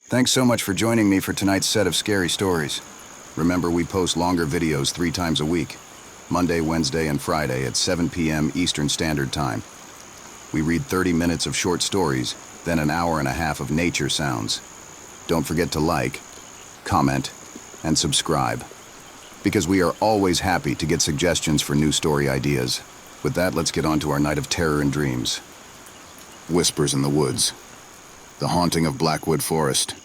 Thanks so much for joining me for tonight's set of scary stories. Remember, we post longer videos 3 times a week, Monday, Wednesday, and Friday at 7 p.m. Eastern Standard Time. We read 30 minutes of short stories, then an hour and a half of nature sounds. Don't forget to like, comment, and subscribe, because we are always happy to get suggestions for new story ideas. With that, let's get on to our night of terror and dreams. Whispers in the woods. The haunting of Blackwood Forest.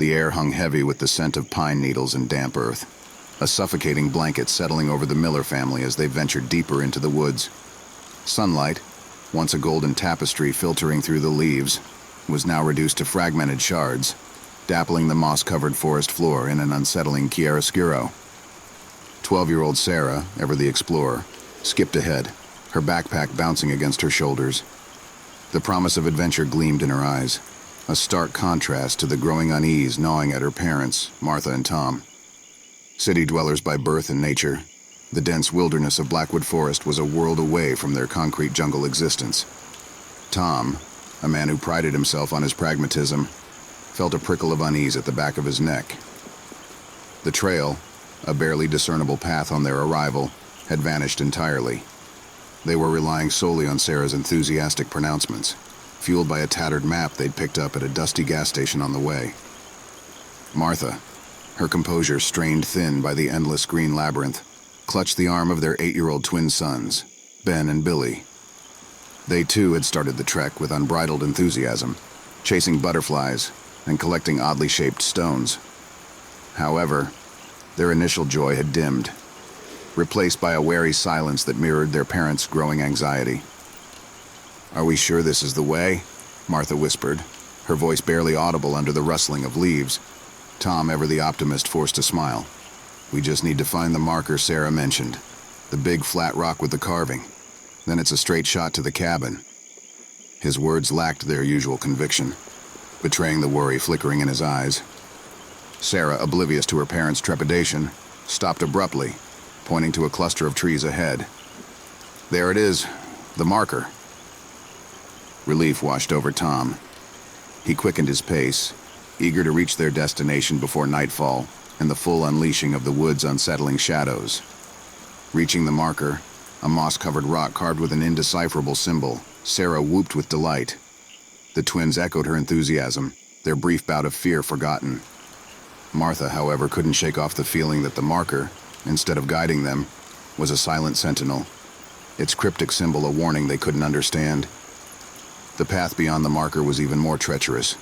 The air hung heavy with the scent of pine needles and damp earth, a suffocating blanket settling over the Miller family as they ventured deeper into the woods. Sunlight, once a golden tapestry filtering through the leaves, was now reduced to fragmented shards, dappling the moss-covered forest floor in an unsettling chiaroscuro. 12-year-old Sarah, ever the explorer, skipped ahead, her backpack bouncing against her shoulders. The promise of adventure gleamed in her eyes, a stark contrast to the growing unease gnawing at her parents, Martha and Tom. City dwellers by birth and nature, the dense wilderness of Blackwood Forest was a world away from their concrete jungle existence. Tom, a man who prided himself on his pragmatism, felt a prickle of unease at the back of his neck. The trail, a barely discernible path on their arrival, had vanished entirely. They were relying solely on Sarah's enthusiastic pronouncements, fueled by a tattered map they'd picked up at a dusty gas station on the way. Martha, her composure strained thin by the endless green labyrinth, clutched the arm of their 8-year-old twin sons, Ben and Billy. They too had started the trek with unbridled enthusiasm, chasing butterflies and collecting oddly shaped stones. However, their initial joy had dimmed, replaced by a wary silence that mirrored their parents' growing anxiety. "Are we sure this is the way?" Martha whispered, her voice barely audible under the rustling of leaves. Tom, ever the optimist, forced a smile. "We just need to find the marker Sarah mentioned, the big flat rock with the carving. Then it's a straight shot to the cabin." His words lacked their usual conviction, betraying the worry flickering in his eyes. Sarah, oblivious to her parents' trepidation, stopped abruptly, pointing to a cluster of trees ahead. "There it is, the marker." Relief washed over Tom. He quickened his pace, eager to reach their destination before nightfall and the full unleashing of the wood's unsettling shadows. Reaching the marker, a moss-covered rock carved with an indecipherable symbol, Sarah whooped with delight. The twins echoed her enthusiasm, their brief bout of fear forgotten. Martha, however, couldn't shake off the feeling that the marker, instead of guiding them, was a silent sentinel, its cryptic symbol a warning they couldn't understand. The path beyond the marker was even more treacherous,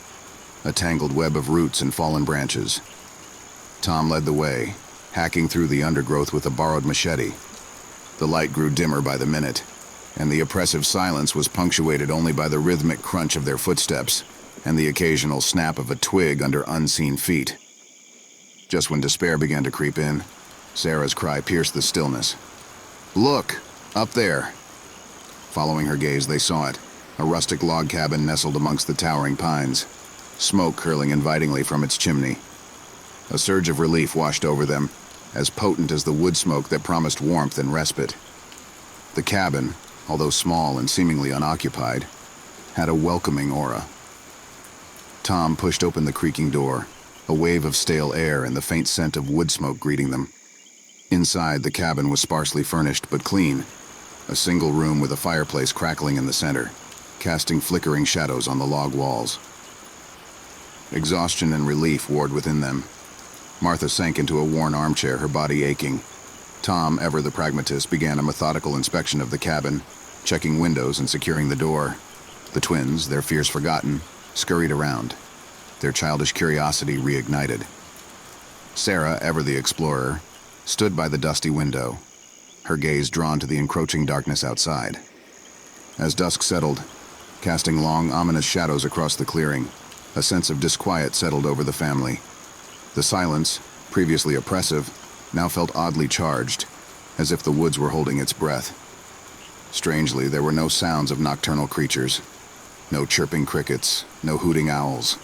a tangled web of roots and fallen branches. Tom led the way, hacking through the undergrowth with a borrowed machete. The light grew dimmer by the minute, and the oppressive silence was punctuated only by the rhythmic crunch of their footsteps and the occasional snap of a twig under unseen feet. Just when despair began to creep in, Sarah's cry pierced the stillness. "Look! Up there!" Following her gaze, they saw it, a rustic log cabin nestled amongst the towering pines, smoke curling invitingly from its chimney. A surge of relief washed over them, as potent as the wood smoke that promised warmth and respite. The cabin, although small and seemingly unoccupied, had a welcoming aura. Tom pushed open the creaking door, a wave of stale air and the faint scent of wood smoke greeting them. Inside, the cabin was sparsely furnished but clean, a single room with a fireplace crackling in the center, casting flickering shadows on the log walls. Exhaustion and relief warred within them. Martha sank into a worn armchair, her body aching. Tom, ever the pragmatist, began a methodical inspection of the cabin, checking windows and securing the door. The twins, their fears forgotten, scurried around, their childish curiosity reignited. Sarah, ever the explorer, stood by the dusty window, her gaze drawn to the encroaching darkness outside. As dusk settled, casting long, ominous shadows across the clearing, a sense of disquiet settled over the family. The silence, previously oppressive, now felt oddly charged, as if the woods were holding its breath. Strangely, there were no sounds of nocturnal creatures, no chirping crickets, no hooting owls,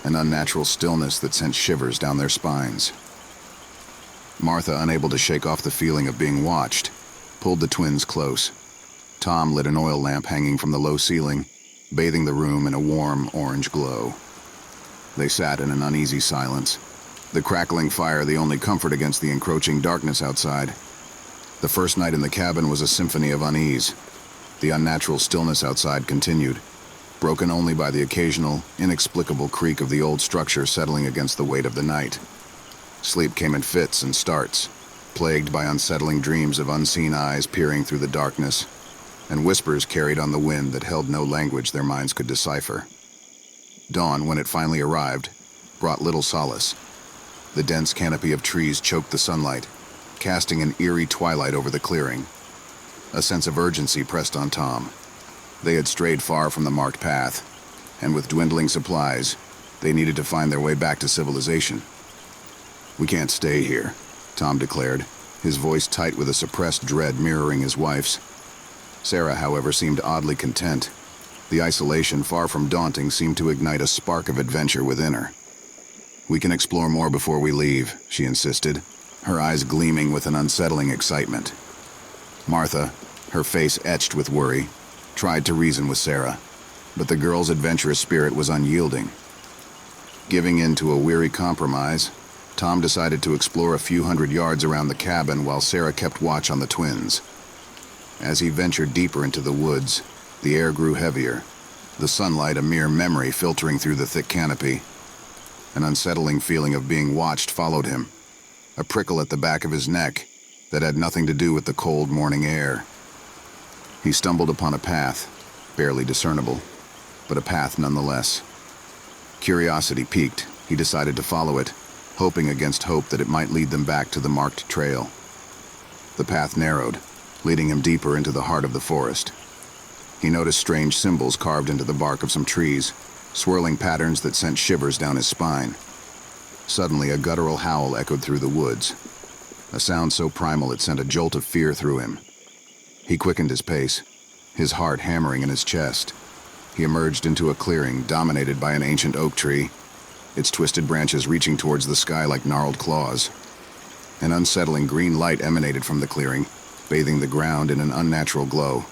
an unnatural stillness that sent shivers down their spines. Martha, unable to shake off the feeling of being watched, pulled the twins close. Tom lit an oil lamp hanging from the low ceiling, bathing the room in a warm orange glow. They sat in an uneasy silence, the crackling fire the only comfort against the encroaching darkness outside. The first night in the cabin was a symphony of unease. The unnatural stillness outside continued, broken only by the occasional, inexplicable creak of the old structure settling against the weight of the night. Sleep came in fits and starts, plagued by unsettling dreams of unseen eyes peering through the darkness, and whispers carried on the wind that held no language their minds could decipher. Dawn, when it finally arrived, brought little solace. The dense canopy of trees choked the sunlight, casting an eerie twilight over the clearing. A sense of urgency pressed on Tom. They had strayed far from the marked path, and with dwindling supplies, they needed to find their way back to civilization. "We can't stay here," Tom declared, his voice tight with a suppressed dread mirroring his wife's. Sarah, however, seemed oddly content. The isolation, far from daunting, seemed to ignite a spark of adventure within her. "We can explore more before we leave," she insisted, her eyes gleaming with an unsettling excitement. Martha, her face etched with worry, tried to reason with Sarah, but the girl's adventurous spirit was unyielding. Giving in to a weary compromise, Tom decided to explore a few hundred yards around the cabin while Sarah kept watch on the twins. As he ventured deeper into the woods, the air grew heavier, the sunlight a mere memory filtering through the thick canopy. An unsettling feeling of being watched followed him, a prickle at the back of his neck that had nothing to do with the cold morning air. He stumbled upon a path, barely discernible, but a path nonetheless. Curiosity piqued, he decided to follow it, hoping against hope that it might lead them back to the marked trail. The path narrowed, leading him deeper into the heart of the forest. He noticed strange symbols carved into the bark of some trees, swirling patterns that sent shivers down his spine. Suddenly, a guttural howl echoed through the woods, a sound so primal it sent a jolt of fear through him. He quickened his pace, his heart hammering in his chest. He emerged into a clearing dominated by an ancient oak tree, its twisted branches reaching towards the sky like gnarled claws. An unsettling green light emanated from the clearing, bathing the ground in an unnatural glow.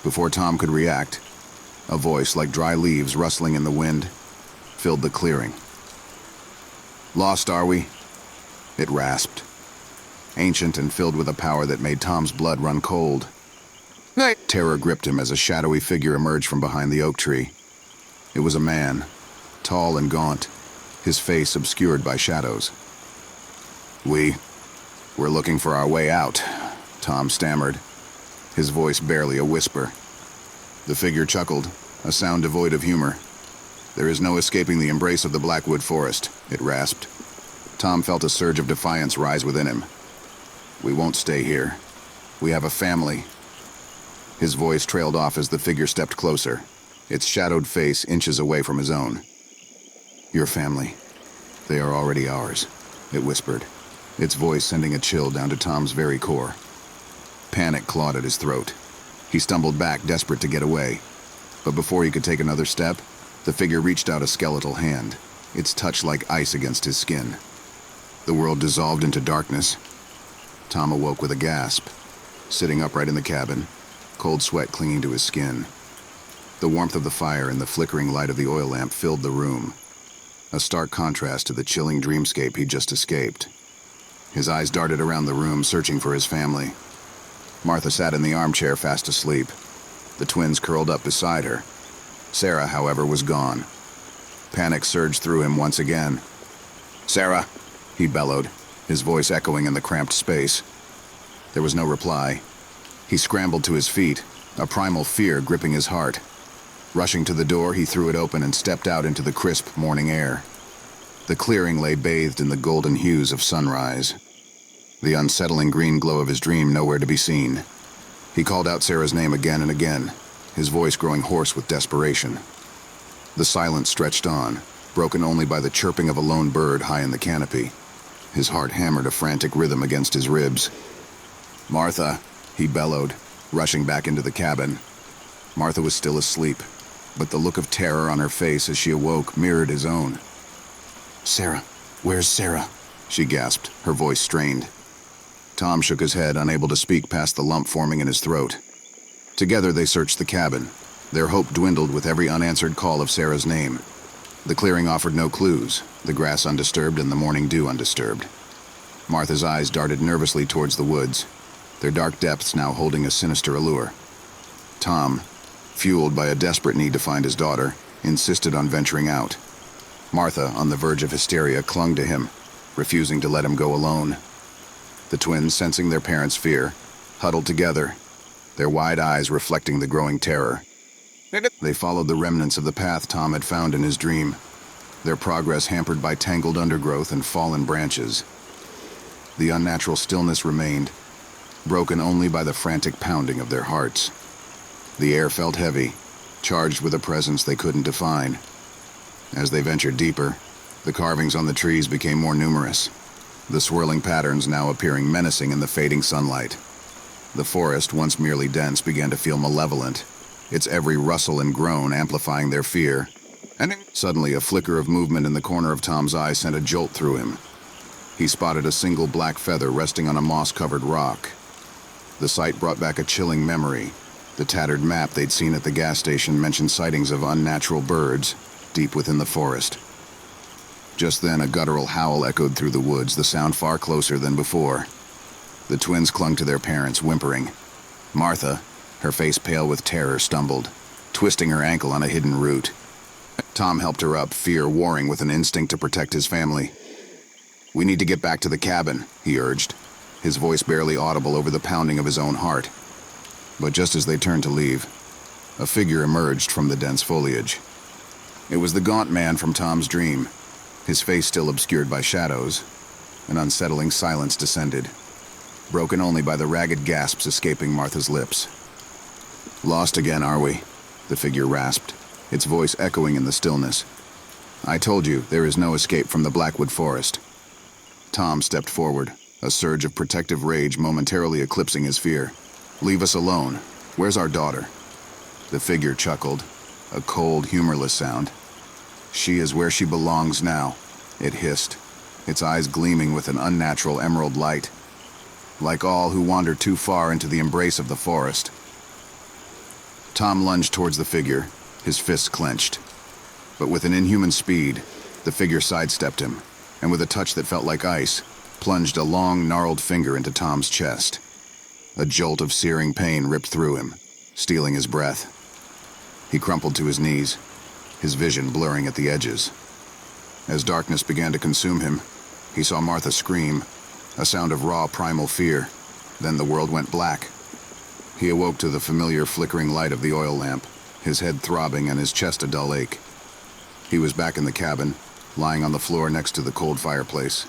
Before Tom could react, a voice like dry leaves rustling in the wind filled the clearing. "Lost, are we?" It rasped, ancient and filled with a power that made Tom's blood run cold. Terror gripped him as a shadowy figure emerged from behind the oak tree. It was a man, tall and gaunt, his face obscured by shadows. We're looking for our way out," Tom stammered, his voice barely a whisper. The figure chuckled, a sound devoid of humor. "There is no escaping the embrace of the Blackwood Forest," it rasped. Tom felt a surge of defiance rise within him. "We won't stay here. We have a family." His voice trailed off as the figure stepped closer, its shadowed face inches away from his own. "Your family. They are already ours," it whispered, its voice sending a chill down to Tom's very core. Panic clawed at his throat. He stumbled back, desperate to get away. But before he could take another step, the figure reached out a skeletal hand, its touch like ice against his skin. The world dissolved into darkness. Tom awoke with a gasp, sitting upright in the cabin, cold sweat clinging to his skin. The warmth of the fire and the flickering light of the oil lamp filled the room, a stark contrast to the chilling dreamscape he'd just escaped. His eyes darted around the room, searching for his family. Martha sat in the armchair fast asleep, the twins curled up beside her. Sarah, however, was gone. Panic surged through him once again. "Sarah!" he bellowed, his voice echoing in the cramped space. There was no reply. He scrambled to his feet, a primal fear gripping his heart. Rushing to the door, he threw it open and stepped out into the crisp morning air. The clearing lay bathed in the golden hues of sunrise, the unsettling green glow of his dream nowhere to be seen. He called out Sarah's name again and again, his voice growing hoarse with desperation. The silence stretched on, broken only by the chirping of a lone bird high in the canopy. His heart hammered a frantic rhythm against his ribs. "Martha!" he bellowed, rushing back into the cabin. Martha was still asleep, but the look of terror on her face as she awoke mirrored his own. "Sarah, where's Sarah?" she gasped, her voice strained. Tom shook his head, unable to speak past the lump forming in his throat. Together they searched the cabin, their hope dwindled with every unanswered call of Sarah's name. The clearing offered no clues, the grass undisturbed and the morning dew undisturbed. Martha's eyes darted nervously towards the woods, their dark depths now holding a sinister allure. Tom, fueled by a desperate need to find his daughter, insisted on venturing out. Martha, on the verge of hysteria, clung to him, refusing to let him go alone. The twins, sensing their parents' fear, huddled together, their wide eyes reflecting the growing terror. They followed the remnants of the path Tom had found in his dream, their progress hampered by tangled undergrowth and fallen branches. The unnatural stillness remained, broken only by the frantic pounding of their hearts. The air felt heavy, charged with a presence they couldn't define. As they ventured deeper, the carvings on the trees became more numerous, the swirling patterns now appearing menacing in the fading sunlight. The forest, once merely dense, began to feel malevolent, its every rustle and groan amplifying their fear. And suddenly, a flicker of movement in the corner of Tom's eye sent a jolt through him. He spotted a single black feather resting on a moss-covered rock. The sight brought back a chilling memory. The tattered map they'd seen at the gas station mentioned sightings of unnatural birds deep within the forest. Just then, a guttural howl echoed through the woods, the sound far closer than before. The twins clung to their parents, whimpering. Martha, her face pale with terror, stumbled, twisting her ankle on a hidden root. Tom helped her up, fear warring with an instinct to protect his family. "We need to get back to the cabin," he urged, his voice barely audible over the pounding of his own heart. But just as they turned to leave, a figure emerged from the dense foliage. It was the gaunt man from Tom's dream, his face still obscured by shadows. An unsettling silence descended, broken only by the ragged gasps escaping Martha's lips. "Lost again, are we?" the figure rasped, its voice echoing in the stillness. "I told you, there is no escape from the Blackwood Forest." Tom stepped forward, a surge of protective rage momentarily eclipsing his fear. "Leave us alone. Where's our daughter?" The figure chuckled, a cold, humorless sound. "She is where she belongs now," it hissed, its eyes gleaming with an unnatural emerald light. "Like all who wander too far into the embrace of the forest." Tom lunged towards the figure, his fists clenched. But with an inhuman speed, the figure sidestepped him, and with a touch that felt like ice, plunged a long, gnarled finger into Tom's chest. A jolt of searing pain ripped through him, stealing his breath. He crumpled to his knees, his vision blurring at the edges. As darkness began to consume him, he saw Martha scream, a sound of raw primal fear. Then the world went black. He awoke to the familiar flickering light of the oil lamp, his head throbbing and his chest a dull ache. He was back in the cabin, lying on the floor next to the cold fireplace.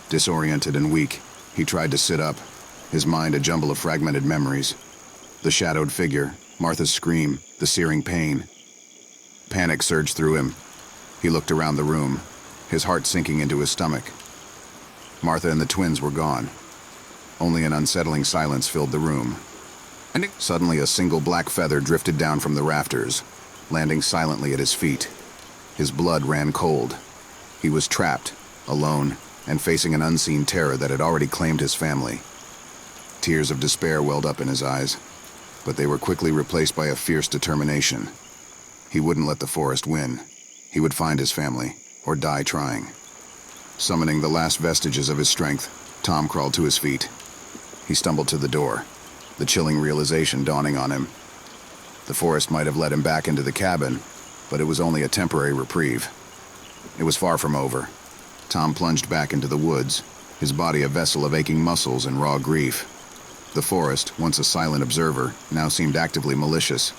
Disoriented and weak, he tried to sit up, his mind a jumble of fragmented memories. The shadowed figure, Martha's scream, the searing pain. Panic surged through him. He looked around the room, his heart sinking into his stomach. Martha and the twins were gone. Only an unsettling silence filled the room. And suddenly a single black feather drifted down from the rafters, landing silently at his feet. His blood ran cold. He was trapped, alone, and facing an unseen terror that had already claimed his family. Tears of despair welled up in his eyes, but they were quickly replaced by a fierce determination. He wouldn't let the forest win. He would find his family, or die trying. Summoning the last vestiges of his strength, Tom crawled to his feet. He stumbled to the door, the chilling realization dawning on him. The forest might have let him back into the cabin, but it was only a temporary reprieve. It was far from over. Tom plunged back into the woods, his body a vessel of aching muscles and raw grief. The forest, once a silent observer, now seemed actively malicious.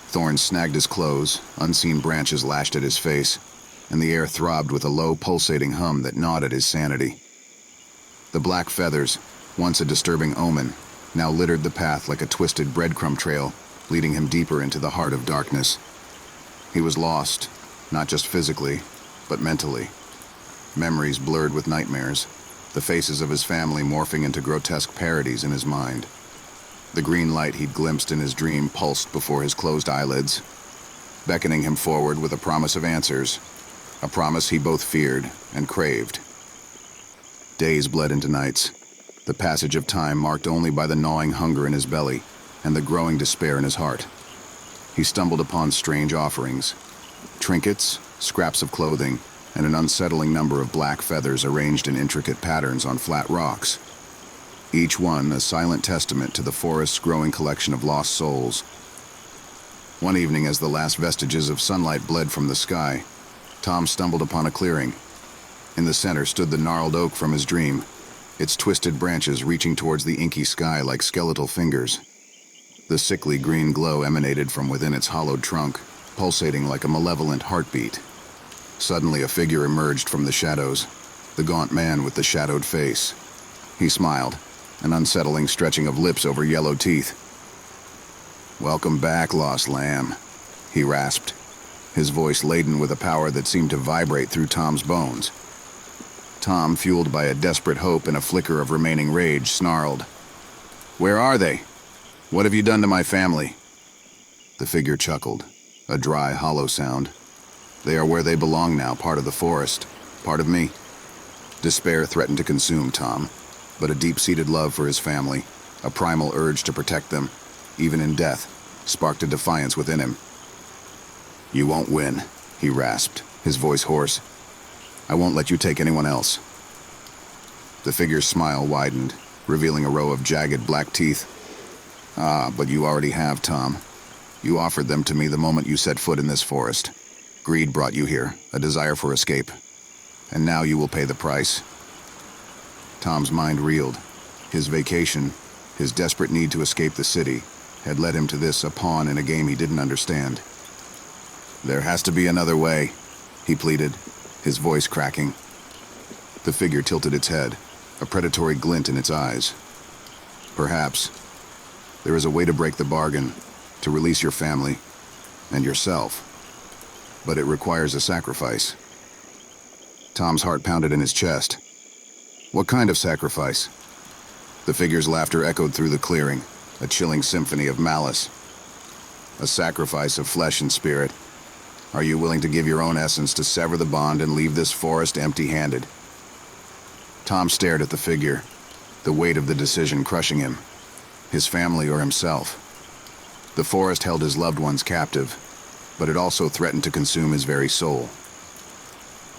Thorns snagged his clothes, unseen branches lashed at his face, and the air throbbed with a low, pulsating hum that gnawed at his sanity. The black feathers, once a disturbing omen, now littered the path like a twisted breadcrumb trail, leading him deeper into the heart of darkness. He was lost, not just physically, but mentally. Memories blurred with nightmares, the faces of his family morphing into grotesque parodies in his mind. The green light he'd glimpsed in his dream pulsed before his closed eyelids, beckoning him forward with a promise of answers, a promise he both feared and craved. Days bled into nights, the passage of time marked only by the gnawing hunger in his belly and the growing despair in his heart. He stumbled upon strange offerings, trinkets, scraps of clothing, and an unsettling number of black feathers arranged in intricate patterns on flat rocks. Each one a silent testament to the forest's growing collection of lost souls. One evening, as the last vestiges of sunlight bled from the sky, Tom stumbled upon a clearing. In the center stood the gnarled oak from his dream, its twisted branches reaching towards the inky sky like skeletal fingers. The sickly green glow emanated from within its hollowed trunk, pulsating like a malevolent heartbeat. Suddenly, a figure emerged from the shadows, the gaunt man with the shadowed face. He smiled, an unsettling stretching of lips over yellow teeth. "Welcome back, lost lamb," he rasped, his voice laden with a power that seemed to vibrate through Tom's bones. Tom, fueled by a desperate hope and a flicker of remaining rage, snarled, "Where are they? What have you done to my family?" The figure chuckled, a dry, hollow sound. "They are where they belong now, part of the forest, part of me." Despair threatened to consume Tom, but a deep-seated love for his family, a primal urge to protect them, even in death, sparked a defiance within him. "You won't win," he rasped, his voice hoarse. "I won't let you take anyone else." The figure's smile widened, revealing a row of jagged black teeth. "Ah, but you already have, Tom. You offered them to me the moment you set foot in this forest. Greed brought you here, a desire for escape. And now you will pay the price." Tom's mind reeled. His vacation, his desperate need to escape the city, had led him to this, a pawn in a game he didn't understand. "There has to be another way," he pleaded, his voice cracking. The figure tilted its head, a predatory glint in its eyes. "Perhaps. There is a way to break the bargain, to release your family, and yourself. But it requires a sacrifice." Tom's heart pounded in his chest. "What kind of sacrifice?" The figure's laughter echoed through the clearing, a chilling symphony of malice. "A sacrifice of flesh and spirit. Are you willing to give your own essence to sever the bond and leave this forest empty-handed?" Tom stared at the figure, the weight of the decision crushing him. His family or himself. The forest held his loved ones captive, but it also threatened to consume his very soul.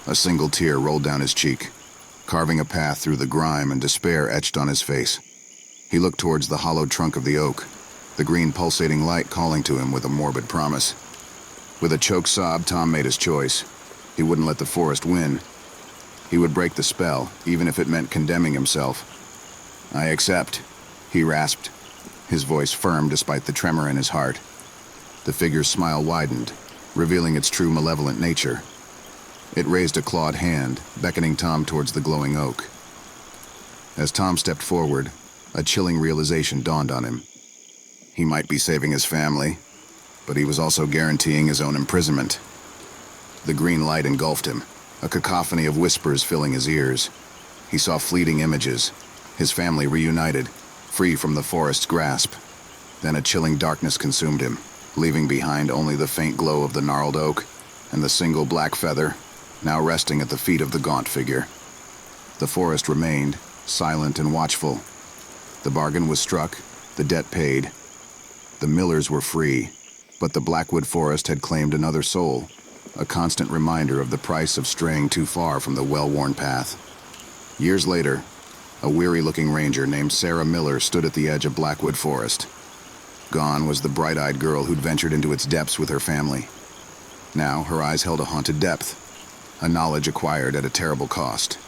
A single tear rolled down his cheek, carving a path through the grime and despair etched on his face. He looked towards the hollowed trunk of the oak, the green pulsating light calling to him with a morbid promise. With a choked sob, Tom made his choice. He wouldn't let the forest win. He would break the spell, even if it meant condemning himself. "I accept," he rasped, his voice firm despite the tremor in his heart. The figure's smile widened, revealing its true malevolent nature. It raised a clawed hand, beckoning Tom towards the glowing oak. As Tom stepped forward, a chilling realization dawned on him. He might be saving his family, but he was also guaranteeing his own imprisonment. The green light engulfed him, a cacophony of whispers filling his ears. He saw fleeting images, his family reunited, free from the forest's grasp. Then a chilling darkness consumed him, leaving behind only the faint glow of the gnarled oak and the single black feather, now resting at the feet of the gaunt figure. The forest remained, silent and watchful. The bargain was struck, the debt paid. The millers were free, but the Blackwood forest had claimed another soul, a constant reminder of the price of straying too far from the well-worn path. Years later, a weary-looking ranger named Sarah Miller stood at the edge of Blackwood Forest. Gone was the bright-eyed girl who'd ventured into its depths with her family. Now her eyes held a haunted depth, a knowledge acquired at a terrible cost.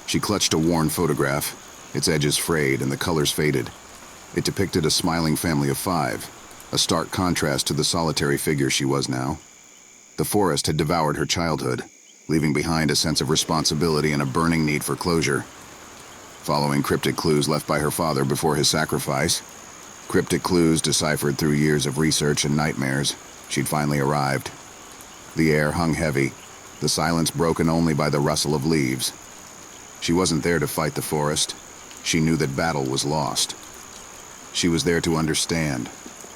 She clutched a worn photograph, its edges frayed and the colors faded. It depicted a smiling family of 5, a stark contrast to the solitary figure she was now. The forest had devoured her childhood, leaving behind a sense of responsibility and a burning need for closure. Following cryptic clues left by her father before his sacrifice, cryptic clues deciphered through years of research and nightmares, she'd finally arrived. The air hung heavy, the silence broken only by the rustle of leaves. She wasn't there to fight the forest. She knew that battle was lost. She was there to understand,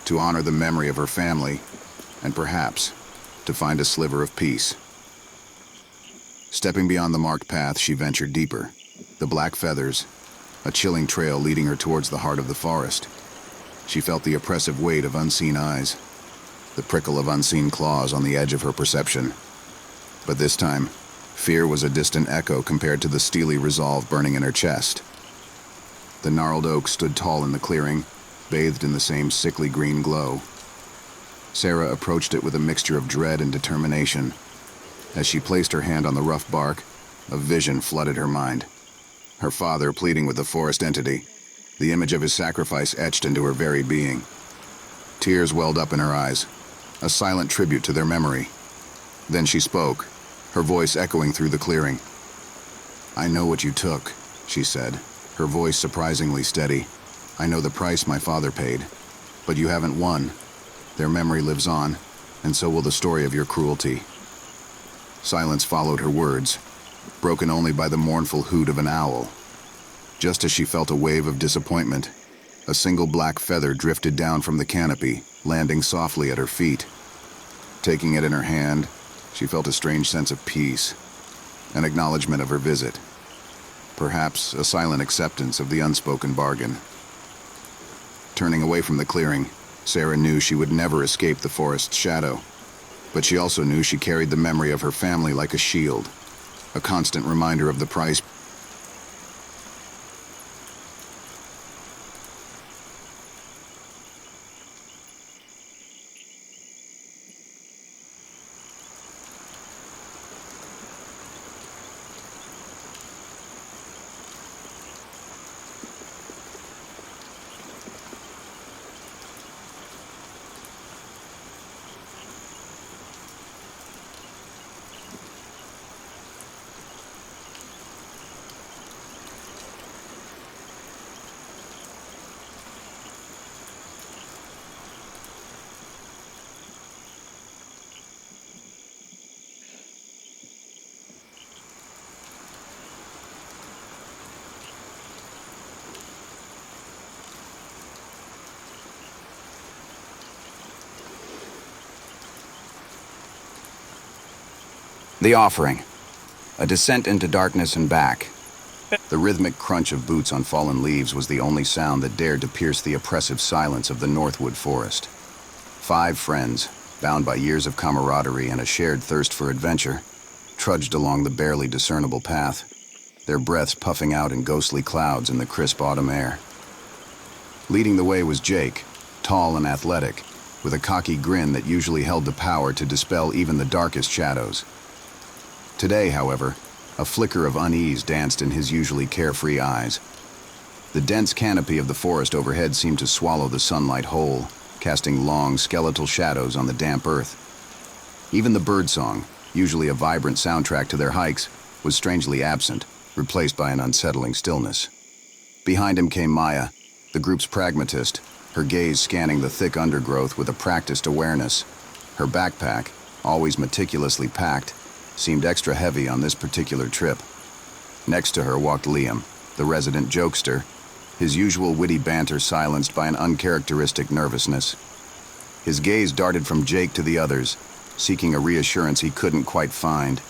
to honor the memory of her family, and perhaps to find a sliver of peace. Stepping beyond the marked path, she ventured deeper, the black feathers, a chilling trail leading her towards the heart of the forest. She felt the oppressive weight of unseen eyes, the prickle of unseen claws on the edge of her perception. But this time, fear was a distant echo compared to the steely resolve burning in her chest. The gnarled oak stood tall in the clearing, bathed in the same sickly green glow. Sarah approached it with a mixture of dread and determination. As she placed her hand on the rough bark, a vision flooded her mind. Her father pleading with the forest entity, the image of his sacrifice etched into her very being. Tears welled up in her eyes, a silent tribute to their memory. Then she spoke, her voice echoing through the clearing. "I know what you took," she said, her voice surprisingly steady. "I know the price my father paid, but you haven't won. Their memory lives on, and so will the story of your cruelty." Silence followed her words, broken only by the mournful hoot of an owl. Just as she felt a wave of disappointment, a single black feather drifted down from the canopy, landing softly at her feet. Taking it in her hand, she felt a strange sense of peace, an acknowledgement of her visit. Perhaps a silent acceptance of the unspoken bargain. Turning away from the clearing, Sarah knew she would never escape the forest's shadow, but she also knew she carried the memory of her family like a shield, a constant reminder of the price. The offering. A descent into darkness and back. The rhythmic crunch of boots on fallen leaves was the only sound that dared to pierce the oppressive silence of the Northwood forest. 5 friends, bound by years of camaraderie and a shared thirst for adventure, trudged along the barely discernible path, their breaths puffing out in ghostly clouds in the crisp autumn air. Leading the way was Jake, tall and athletic, with a cocky grin that usually held the power to dispel even the darkest shadows. Today, however, a flicker of unease danced in his usually carefree eyes. The dense canopy of the forest overhead seemed to swallow the sunlight whole, casting long, skeletal shadows on the damp earth. Even the birdsong, usually a vibrant soundtrack to their hikes, was strangely absent, replaced by an unsettling stillness. Behind him came Maya, the group's pragmatist, her gaze scanning the thick undergrowth with a practiced awareness. Her backpack, always meticulously packed, seemed extra heavy on this particular trip. Next to her walked Liam, the resident jokester, his usual witty banter silenced by an uncharacteristic nervousness. His gaze darted from Jake to the others, seeking a reassurance he couldn't quite find.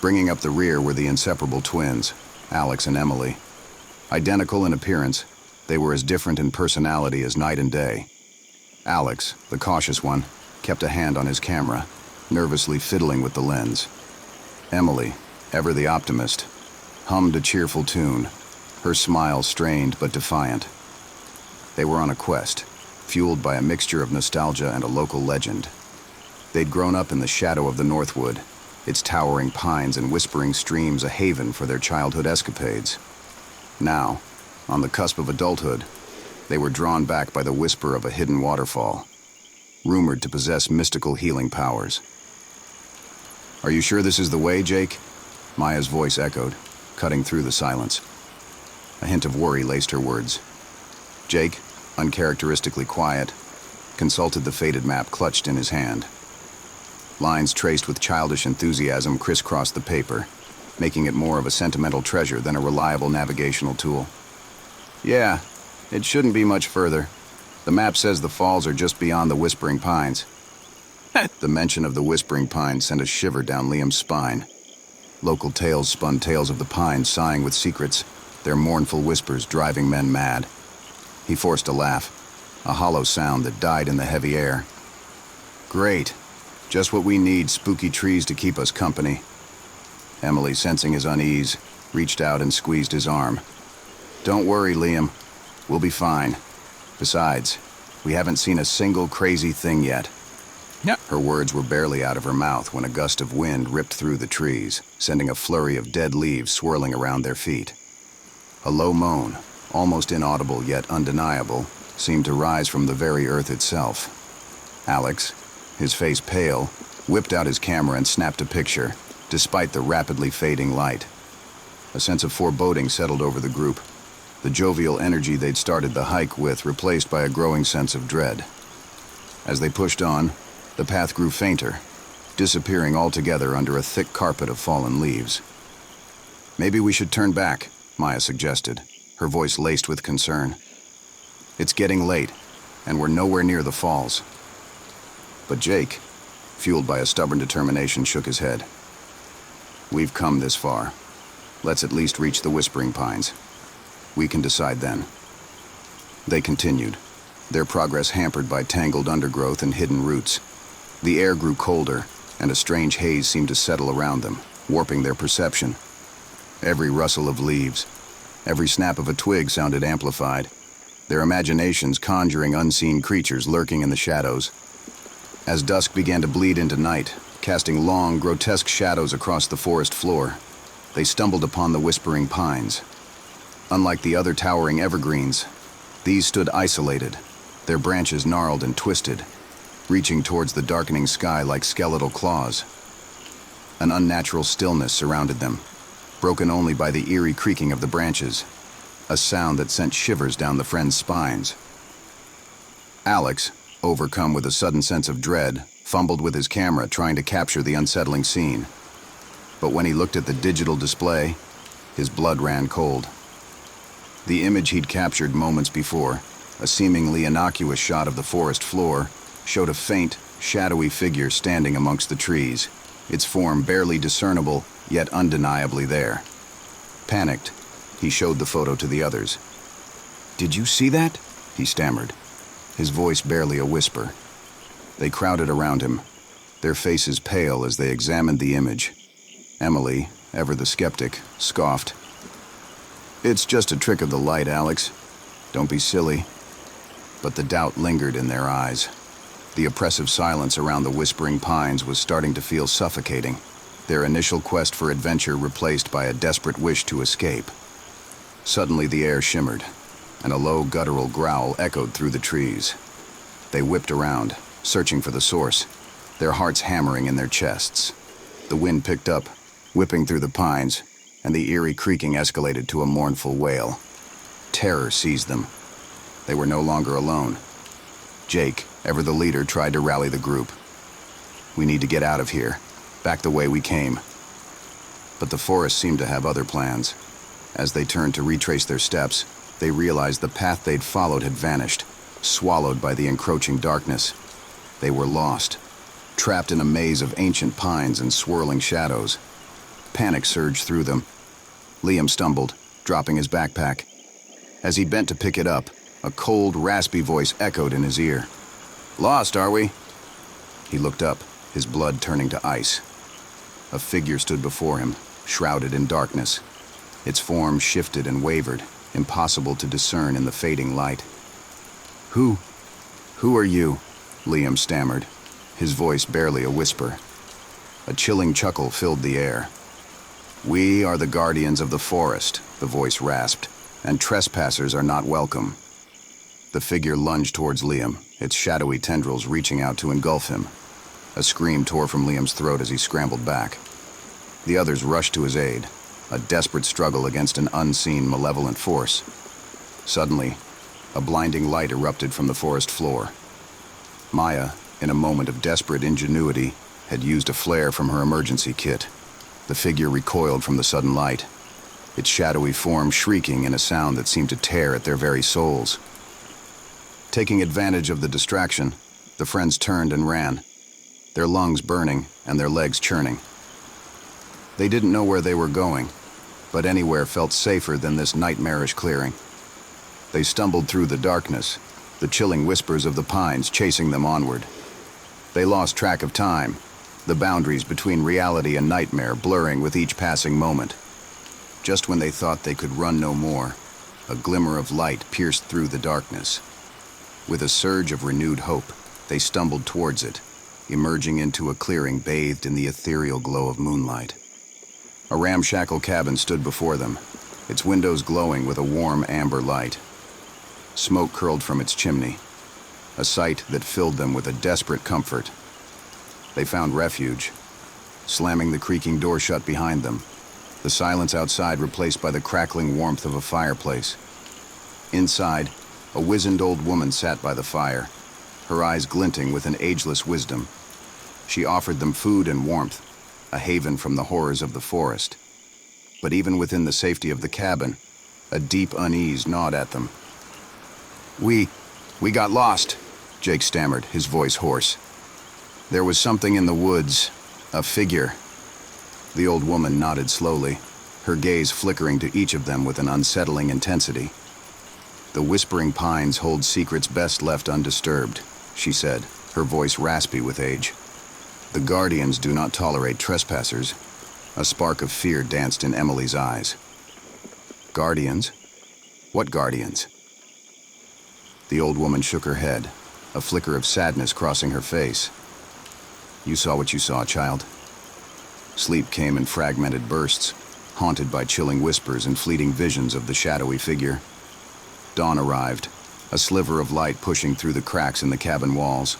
Bringing up the rear were the inseparable twins, Alex and Emily. Identical in appearance, they were as different in personality as night and day. Alex, the cautious one, kept a hand on his camera, nervously fiddling with the lens. Emily, ever the optimist, hummed a cheerful tune, her smile strained but defiant. They were on a quest, fueled by a mixture of nostalgia and a local legend. They'd grown up in the shadow of the Northwood, its towering pines and whispering streams a haven for their childhood escapades. Now, on the cusp of adulthood, they were drawn back by the whisper of a hidden waterfall, rumored to possess mystical healing powers. "Are you sure this is the way, Jake?" Maya's voice echoed, cutting through the silence. A hint of worry laced her words. Jake, uncharacteristically quiet, consulted the faded map clutched in his hand. Lines traced with childish enthusiasm crisscrossed the paper, making it more of a sentimental treasure than a reliable navigational tool. "Yeah, it shouldn't be much further. The map says the falls are just beyond the Whispering Pines." The mention of the Whispering Pines sent a shiver down Liam's spine. Local tales spun tales of the pines sighing with secrets, their mournful whispers driving men mad. He forced a laugh, a hollow sound that died in the heavy air. "Great. Just what we need, spooky trees to keep us company. Emily, sensing his unease, reached out and squeezed his arm. Don't worry, Liam. We'll be fine. Besides, we haven't seen a single crazy thing yet. Yeah. Her words were barely out of her mouth when a gust of wind ripped through the trees, sending a flurry of dead leaves swirling around their feet. A low moan, almost inaudible yet undeniable, seemed to rise from the very earth itself. Alex, his face pale, whipped out his camera and snapped a picture, despite the rapidly fading light. A sense of foreboding settled over the group, the jovial energy they'd started the hike with replaced by a growing sense of dread. As they pushed on, the path grew fainter, disappearing altogether under a thick carpet of fallen leaves. Maybe we should turn back, Maya suggested, her voice laced with concern. It's getting late, and we're nowhere near the falls. But Jake, fueled by a stubborn determination, shook his head. We've come this far. Let's at least reach the Whispering Pines. We can decide then. They continued, their progress hampered by tangled undergrowth and hidden roots. The air grew colder, and a strange haze seemed to settle around them, warping their perception. Every rustle of leaves, every snap of a twig sounded amplified, their imaginations conjuring unseen creatures lurking in the shadows. As dusk began to bleed into night, casting long, grotesque shadows across the forest floor, they stumbled upon the Whispering Pines. Unlike the other towering evergreens, these stood isolated, their branches gnarled and twisted, reaching towards the darkening sky like skeletal claws. An unnatural stillness surrounded them, broken only by the eerie creaking of the branches, a sound that sent shivers down the friends' spines. Alex, overcome with a sudden sense of dread, fumbled with his camera trying to capture the unsettling scene. But when he looked at the digital display, his blood ran cold. The image he'd captured moments before, a seemingly innocuous shot of the forest floor, showed a faint, shadowy figure standing amongst the trees, its form barely discernible, yet undeniably there. Panicked, he showed the photo to the others. "Did you see that?" he stammered, his voice barely a whisper. They crowded around him, their faces pale as they examined the image. Emily, ever the skeptic, scoffed. "It's just a trick of the light, Alex. Don't be silly." But the doubt lingered in their eyes. The oppressive silence around the Whispering Pines was starting to feel suffocating, their initial quest for adventure replaced by a desperate wish to escape. Suddenly the air shimmered, and a low guttural growl echoed through the trees. They whipped around, searching for the source, their hearts hammering in their chests. The wind picked up, whipping through the pines, and the eerie creaking escalated to a mournful wail. Terror seized them. They were no longer alone. Jake, ever the leader, tried to rally the group. "We need to get out of here, back the way we came." But the forest seemed to have other plans. As they turned to retrace their steps, they realized the path they'd followed had vanished, swallowed by the encroaching darkness. They were lost, trapped in a maze of ancient pines and swirling shadows. Panic surged through them. Liam stumbled, dropping his backpack. As he bent to pick it up, a cold, raspy voice echoed in his ear. "Lost, are we?" He looked up, his blood turning to ice. A figure stood before him, shrouded in darkness. Its form shifted and wavered, impossible to discern in the fading light. Who are you?" Liam stammered, his voice barely a whisper. A chilling chuckle filled the air. "We are the guardians of the forest," the voice rasped, "and trespassers are not welcome." The figure lunged towards Liam, its shadowy tendrils reaching out to engulf him. A scream tore from Liam's throat as he scrambled back. The others rushed to his aid, a desperate struggle against an unseen, malevolent force. Suddenly, a blinding light erupted from the forest floor. Maya, in a moment of desperate ingenuity, had used a flare from her emergency kit. The figure recoiled from the sudden light, its shadowy form shrieking in a sound that seemed to tear at their very souls. Taking advantage of the distraction, the friends turned and ran, their lungs burning and their legs churning. They didn't know where they were going, but anywhere felt safer than this nightmarish clearing. They stumbled through the darkness, the chilling whispers of the pines chasing them onward. They lost track of time, the boundaries between reality and nightmare blurring with each passing moment. Just when they thought they could run no more, a glimmer of light pierced through the darkness. With a surge of renewed hope, they stumbled towards it, emerging into a clearing bathed in the ethereal glow of moonlight. A ramshackle cabin stood before them, its windows glowing with a warm amber light. Smoke curled from its chimney, a sight that filled them with a desperate comfort. They found refuge, slamming the creaking door shut behind them, the silence outside replaced by the crackling warmth of a fireplace. Inside, a wizened old woman sat by the fire, her eyes glinting with an ageless wisdom. She offered them food and warmth, a haven from the horrors of the forest. But even within the safety of the cabin, a deep unease gnawed at them. We got lost," Jake stammered, his voice hoarse. "There was something in the woods, a figure." The old woman nodded slowly, her gaze flickering to each of them with an unsettling intensity. "The whispering pines hold secrets best left undisturbed," she said, her voice raspy with age. "The guardians do not tolerate trespassers." A spark of fear danced in Emily's eyes. "Guardians? What guardians?" The old woman shook her head, a flicker of sadness crossing her face. "You saw what you saw, child." Sleep came in fragmented bursts, haunted by chilling whispers and fleeting visions of the shadowy figure. Dawn arrived, a sliver of light pushing through the cracks in the cabin walls.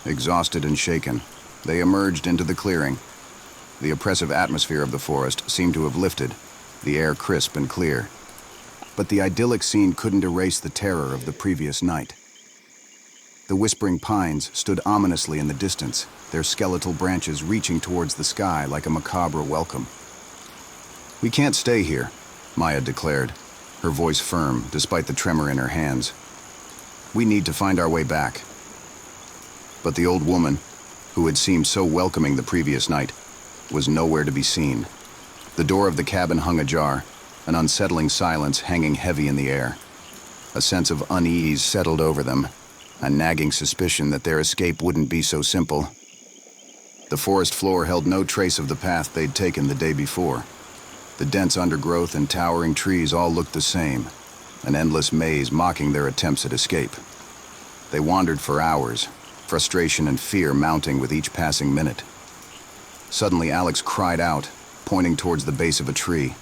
Exhausted and shaken, they emerged into the clearing. The oppressive atmosphere of the forest seemed to have lifted, the air crisp and clear. But the idyllic scene couldn't erase the terror of the previous night. The whispering pines stood ominously in the distance, their skeletal branches reaching towards the sky like a macabre welcome. "We can't stay here," Maya declared, her voice firm despite the tremor in her hands. "We need to find our way back." But the old woman, who had seemed so welcoming the previous night, was nowhere to be seen. The door of the cabin hung ajar, an unsettling silence hanging heavy in the air. A sense of unease settled over them, a nagging suspicion that their escape wouldn't be so simple. The forest floor held no trace of the path they'd taken the day before. The dense undergrowth and towering trees all looked the same, an endless maze mocking their attempts at escape. They wandered for hours, frustration and fear mounting with each passing minute. Suddenly Alex cried out, pointing towards the base of a tree.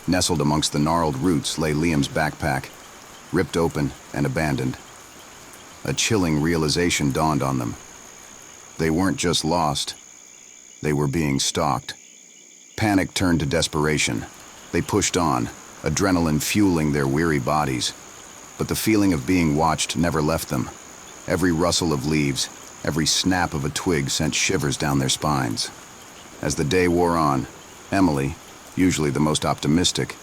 Nestled amongst the gnarled roots lay Liam's backpack, ripped open and abandoned. A chilling realization dawned on them. They weren't just lost, they were being stalked. Panic turned to desperation. They pushed on, adrenaline fueling their weary bodies. But the feeling of being watched never left them. Every rustle of leaves, every snap of a twig sent shivers down their spines. As the day wore on, Emily, usually the most optimistic,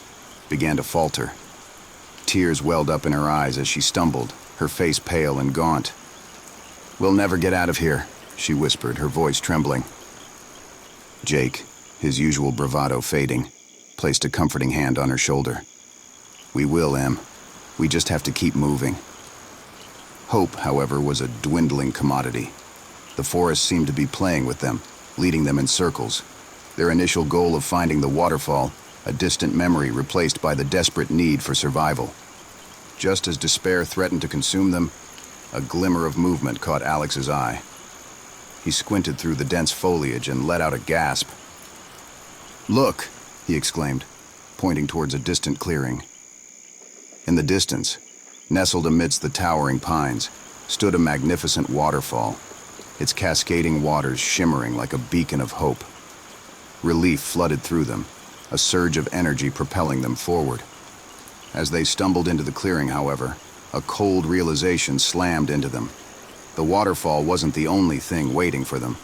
began to falter. Tears welled up in her eyes as she stumbled, her face pale and gaunt. "We'll never get out of here," she whispered, her voice trembling. Jake, his usual bravado fading, placed a comforting hand on her shoulder. "We will, Em. We just have to keep moving." Hope, however, was a dwindling commodity. The forest seemed to be playing with them, leading them in circles. Their initial goal of finding the waterfall, a distant memory replaced by the desperate need for survival. Just as despair threatened to consume them, a glimmer of movement caught Alex's eye. He squinted through the dense foliage and let out a gasp. "Look!" he exclaimed, pointing towards a distant clearing. In the distance, nestled amidst the towering pines, stood a magnificent waterfall, its cascading waters shimmering like a beacon of hope. Relief flooded through them, a surge of energy propelling them forward. As they stumbled into the clearing, however, a cold realization slammed into them. The waterfall wasn't the only thing waiting for them.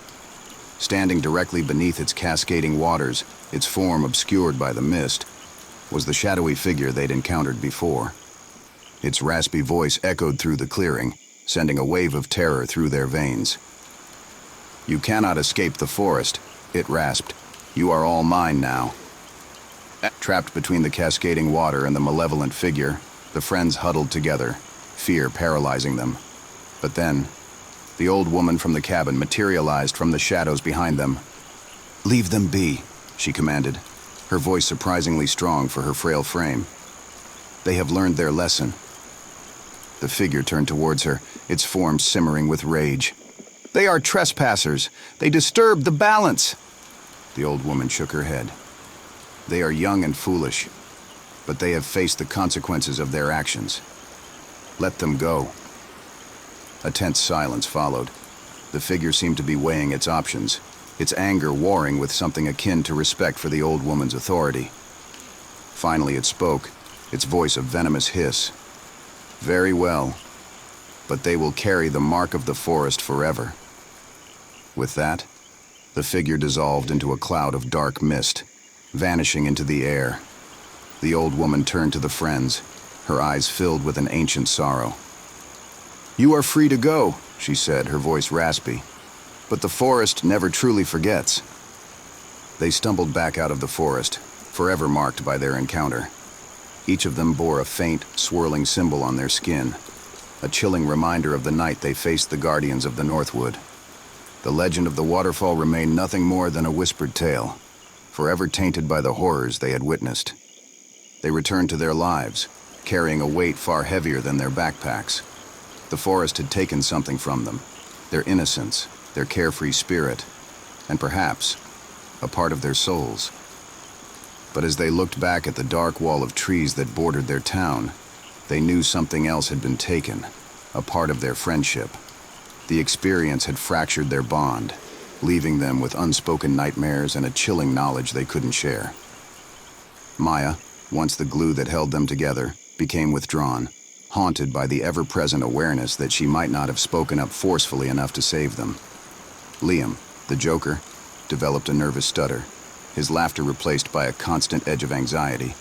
Standing directly beneath its cascading waters, its form obscured by the mist, was the shadowy figure they'd encountered before. Its raspy voice echoed through the clearing, sending a wave of terror through their veins. "You cannot escape the forest," it rasped. "You are all mine now." Trapped between the cascading water and the malevolent figure, the friends huddled together, fear paralyzing them. But then, The old woman from the cabin materialized from the shadows behind them. "Leave them be," she commanded, her voice surprisingly strong for her frail frame. "They have learned their lesson." The figure turned towards her, its form simmering with rage. "They are trespassers. They disturb the balance." The old woman shook her head. "They are young and foolish, but they have faced the consequences of their actions. Let them go." A tense silence followed. The figure seemed to be weighing its options, its anger warring with something akin to respect for the old woman's authority. Finally it spoke, its voice a venomous hiss. "Very well, but they will carry the mark of the forest forever." With that, the figure dissolved into a cloud of dark mist, vanishing into the air. The old woman turned to the friends, her eyes filled with an ancient sorrow. "You are free to go," she said, her voice raspy, "but the forest never truly forgets." They stumbled back out of the forest, forever marked by their encounter. Each of them bore a faint, swirling symbol on their skin, a chilling reminder of the night they faced the guardians of the Northwood. The legend of the waterfall remained nothing more than a whispered tale, forever tainted by the horrors they had witnessed. They returned to their lives, carrying a weight far heavier than their backpacks. The forest had taken something from them, their innocence, their carefree spirit, and perhaps a part of their souls. But as they looked back at the dark wall of trees that bordered their town, they knew something else had been taken, a part of their friendship. The experience had fractured their bond, leaving them with unspoken nightmares and a chilling knowledge they couldn't share. Maya, once the glue that held them together, became withdrawn, haunted by the ever-present awareness that she might not have spoken up forcefully enough to save them. Liam, the Joker, developed a nervous stutter, his laughter replaced by a constant edge of anxiety.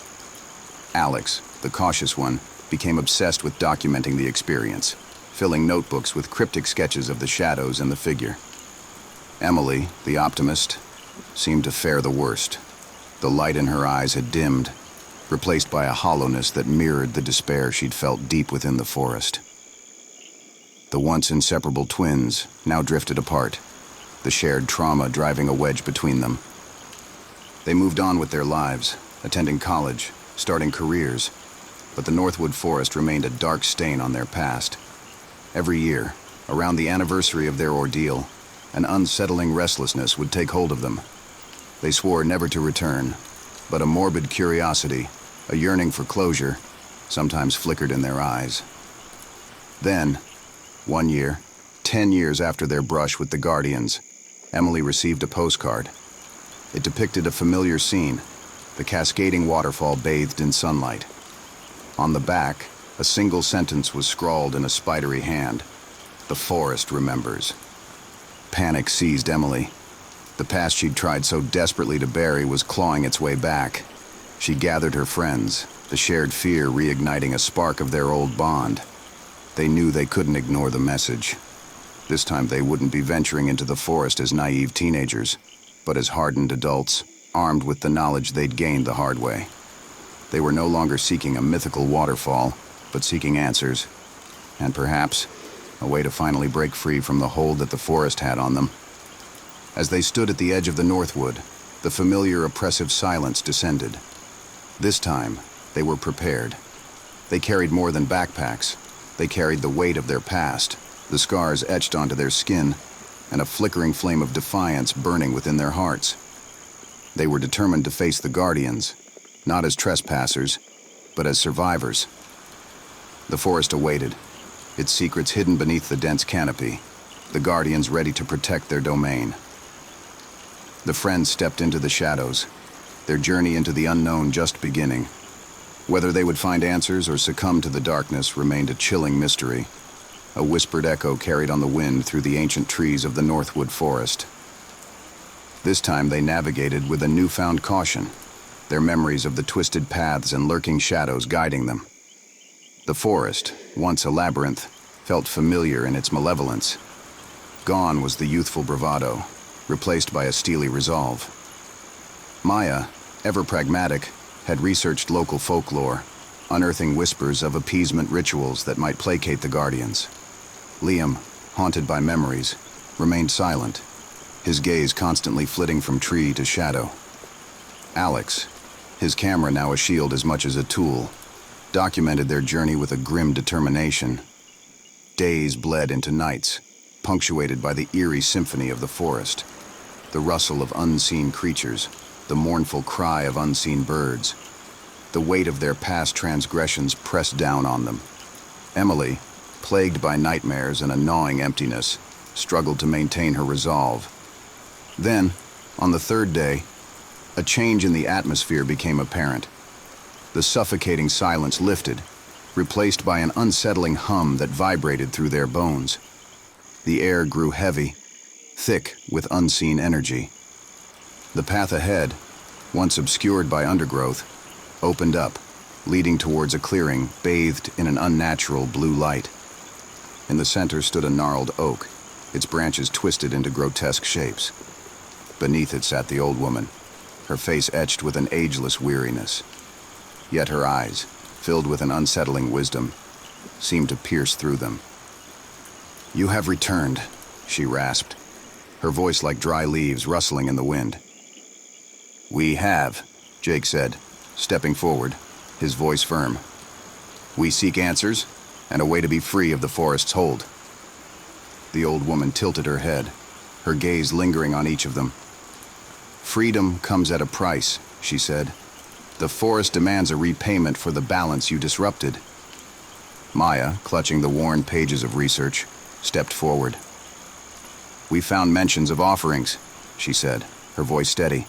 Alex, the cautious one, became obsessed with documenting the experience, filling notebooks with cryptic sketches of the shadows and the figure. Emily, the optimist, seemed to fare the worst. The light in her eyes had dimmed, replaced by a hollowness that mirrored the despair she'd felt deep within the forest. The once inseparable twins now drifted apart, the shared trauma driving a wedge between them. They moved on with their lives, attending college, starting careers, but the Northwood Forest remained a dark stain on their past. Every year, around the anniversary of their ordeal, an unsettling restlessness would take hold of them. They swore never to return, but a morbid curiosity, a yearning for closure, sometimes flickered in their eyes. Then, one year, 10 years after their brush with the Guardians, Emily received a postcard. It depicted a familiar scene, the cascading waterfall bathed in sunlight. On the back, a single sentence was scrawled in a spidery hand. "The forest remembers." Panic seized Emily. The past she'd tried so desperately to bury was clawing its way back. She gathered her friends, the shared fear reigniting a spark of their old bond. They knew they couldn't ignore the message. This time they wouldn't be venturing into the forest as naive teenagers, but as hardened adults, armed with the knowledge they'd gained the hard way. They were no longer seeking a mythical waterfall, but seeking answers, and perhaps a way to finally break free from the hold that the forest had on them. As they stood at the edge of the Northwood, the familiar oppressive silence descended. This time, they were prepared. They carried more than backpacks. They carried the weight of their past, the scars etched onto their skin, and a flickering flame of defiance burning within their hearts. They were determined to face the Guardians, not as trespassers, but as survivors. The forest awaited, its secrets hidden beneath the dense canopy, the Guardians ready to protect their domain. The friends stepped into the shadows, their journey into the unknown just beginning. Whether they would find answers or succumb to the darkness remained a chilling mystery, a whispered echo carried on the wind through the ancient trees of the Northwood Forest. This time they navigated with a newfound caution, their memories of the twisted paths and lurking shadows guiding them. The forest, once a labyrinth, felt familiar in its malevolence. Gone was the youthful bravado, replaced by a steely resolve. Maya, ever pragmatic, had researched local folklore, unearthing whispers of appeasement rituals that might placate the Guardians. Liam, haunted by memories, remained silent, his gaze constantly flitting from tree to shadow. Alex, his camera now a shield as much as a tool, documented their journey with a grim determination. Days bled into nights, punctuated by the eerie symphony of the forest, the rustle of unseen creatures, the mournful cry of unseen birds. The weight of their past transgressions pressed down on them. Emily, plagued by nightmares and a gnawing emptiness, struggled to maintain her resolve. Then, on the third day, a change in the atmosphere became apparent. The suffocating silence lifted, replaced by an unsettling hum that vibrated through their bones. The air grew heavy, thick with unseen energy. The path ahead, once obscured by undergrowth, opened up, leading towards a clearing bathed in an unnatural blue light. In the center stood a gnarled oak, its branches twisted into grotesque shapes. Beneath it sat the old woman, her face etched with an ageless weariness. Yet her eyes, filled with an unsettling wisdom, seemed to pierce through them. "You have returned," she rasped, her voice like dry leaves rustling in the wind. "We have," Jake said, stepping forward, his voice firm. "We seek answers and a way to be free of the forest's hold." The old woman tilted her head, her gaze lingering on each of them. "Freedom comes at a price," she said. "The forest demands a repayment for the balance you disrupted." Maya, clutching the worn pages of research, stepped forward. "We found mentions of offerings," she said, her voice steady.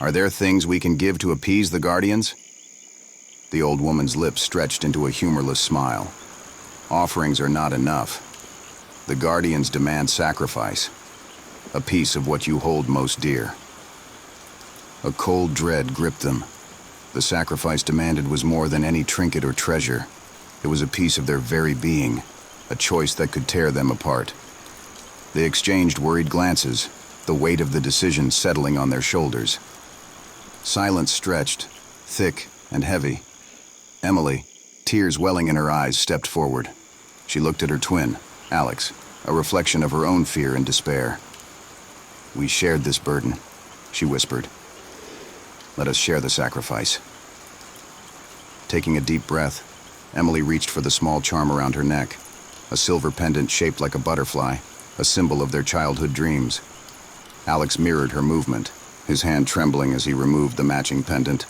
"Are there things we can give to appease the guardians?" The old woman's lips stretched into a humorless smile. "Offerings are not enough. The guardians demand sacrifice, a piece of what you hold most dear." A cold dread gripped them. The sacrifice demanded was more than any trinket or treasure. It was a piece of their very being, a choice that could tear them apart. They exchanged worried glances, the weight of the decision settling on their shoulders. Silence stretched, thick and heavy. Emily, tears welling in her eyes, stepped forward. She looked at her twin, Alex, a reflection of her own fear and despair. "We shared this burden," she whispered. "Let us share the sacrifice." Taking a deep breath, Emily reached for the small charm around her neck, a silver pendant shaped like a butterfly, a symbol of their childhood dreams. Alex mirrored her movement, his hand trembling as he removed the matching pendant.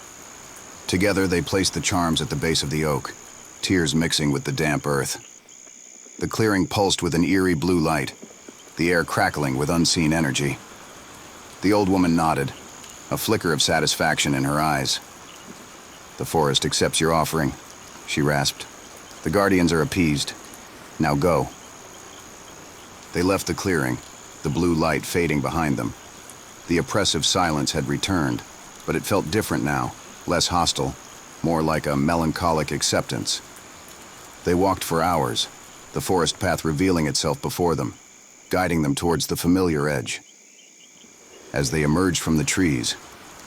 Together they placed the charms at the base of the oak, tears mixing with the damp earth. The clearing pulsed with an eerie blue light, the air crackling with unseen energy. The old woman nodded, a flicker of satisfaction in her eyes. "The forest accepts your offering," she rasped. "The guardians are appeased. Now go." They left the clearing, the blue light fading behind them. The oppressive silence had returned, but it felt different now, less hostile, more like a melancholic acceptance. They walked for hours, the forest path revealing itself before them, guiding them towards the familiar edge. As they emerged from the trees,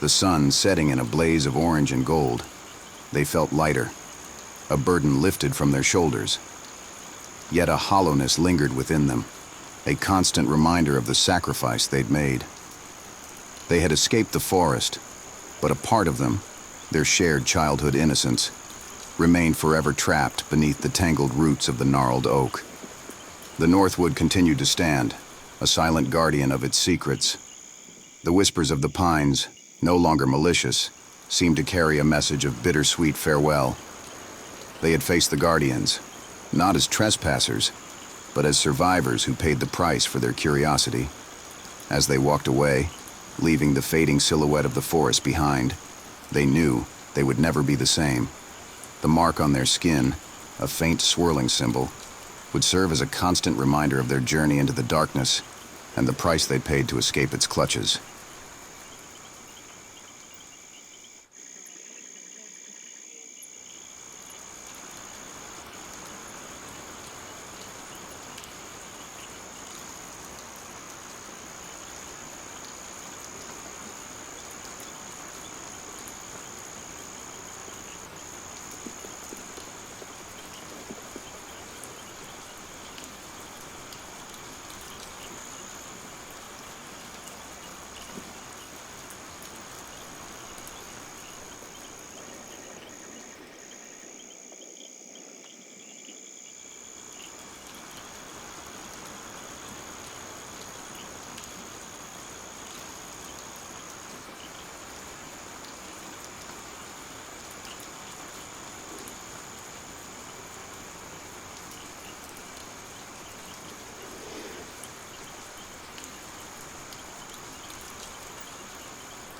the sun setting in a blaze of orange and gold, they felt lighter, a burden lifted from their shoulders. Yet a hollowness lingered within them, a constant reminder of the sacrifice they'd made. They had escaped the forest, but a part of them, their shared childhood innocence, remained forever trapped beneath the tangled roots of the gnarled oak. The Northwood continued to stand, a silent guardian of its secrets. The whispers of the pines, no longer malicious, seemed to carry a message of bittersweet farewell. They had faced the guardians, not as trespassers, but as survivors who paid the price for their curiosity. As they walked away, leaving the fading silhouette of the forest behind, they knew they would never be the same. The mark on their skin, a faint swirling symbol, would serve as a constant reminder of their journey into the darkness and the price they paid to escape its clutches.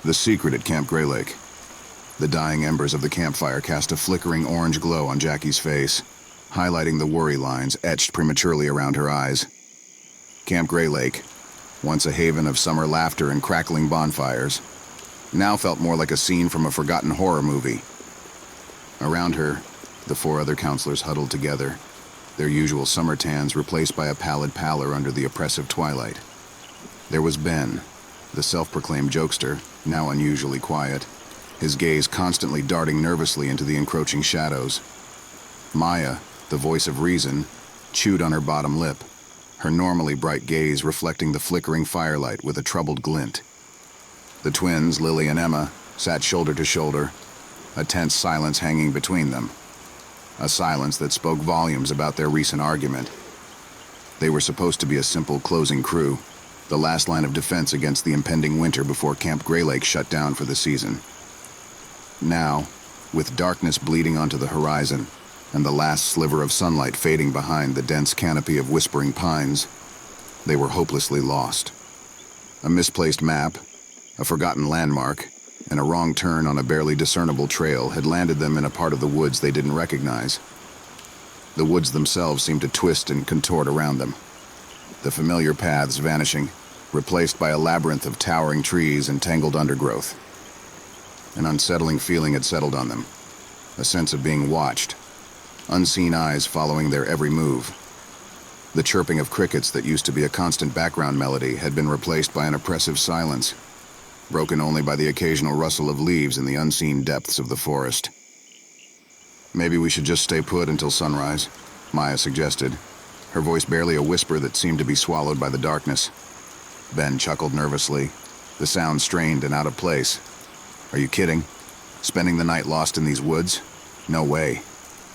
The secret at Camp Grey Lake. The dying embers of the campfire cast a flickering orange glow on Jackie's face, highlighting the worry lines etched prematurely around her eyes. Camp Grey Lake, once a haven of summer laughter and crackling bonfires, now felt more like a scene from a forgotten horror movie. Around her, the 4 other counselors huddled together, their usual summer tans replaced by a pallid pallor under the oppressive twilight. There was Ben, the self-proclaimed jokester, now unusually quiet, his gaze constantly darting nervously into the encroaching shadows. Maya, the voice of reason, chewed on her bottom lip, her normally bright gaze reflecting the flickering firelight with a troubled glint. The twins, Lily and Emma, sat shoulder to shoulder, a tense silence hanging between them. A silence that spoke volumes about their recent argument. They were supposed to be a simple closing crew, the last line of defense against the impending winter before Camp Grey Lake shut down for the season. Now, with darkness bleeding onto the horizon, and the last sliver of sunlight fading behind the dense canopy of whispering pines, they were hopelessly lost. A misplaced map, a forgotten landmark, and a wrong turn on a barely discernible trail had landed them in a part of the woods they didn't recognize. The woods themselves seemed to twist and contort around them, the familiar paths vanishing, replaced by a labyrinth of towering trees and tangled undergrowth. An unsettling feeling had settled on them, a sense of being watched, unseen eyes following their every move. The chirping of crickets that used to be a constant background melody had been replaced by an oppressive silence, broken only by the occasional rustle of leaves in the unseen depths of the forest. "Maybe we should just stay put until sunrise," Maya suggested, her voice barely a whisper that seemed to be swallowed by the darkness. Ben chuckled nervously, the sound strained and out of place. "Are you kidding? Spending the night lost in these woods? No way.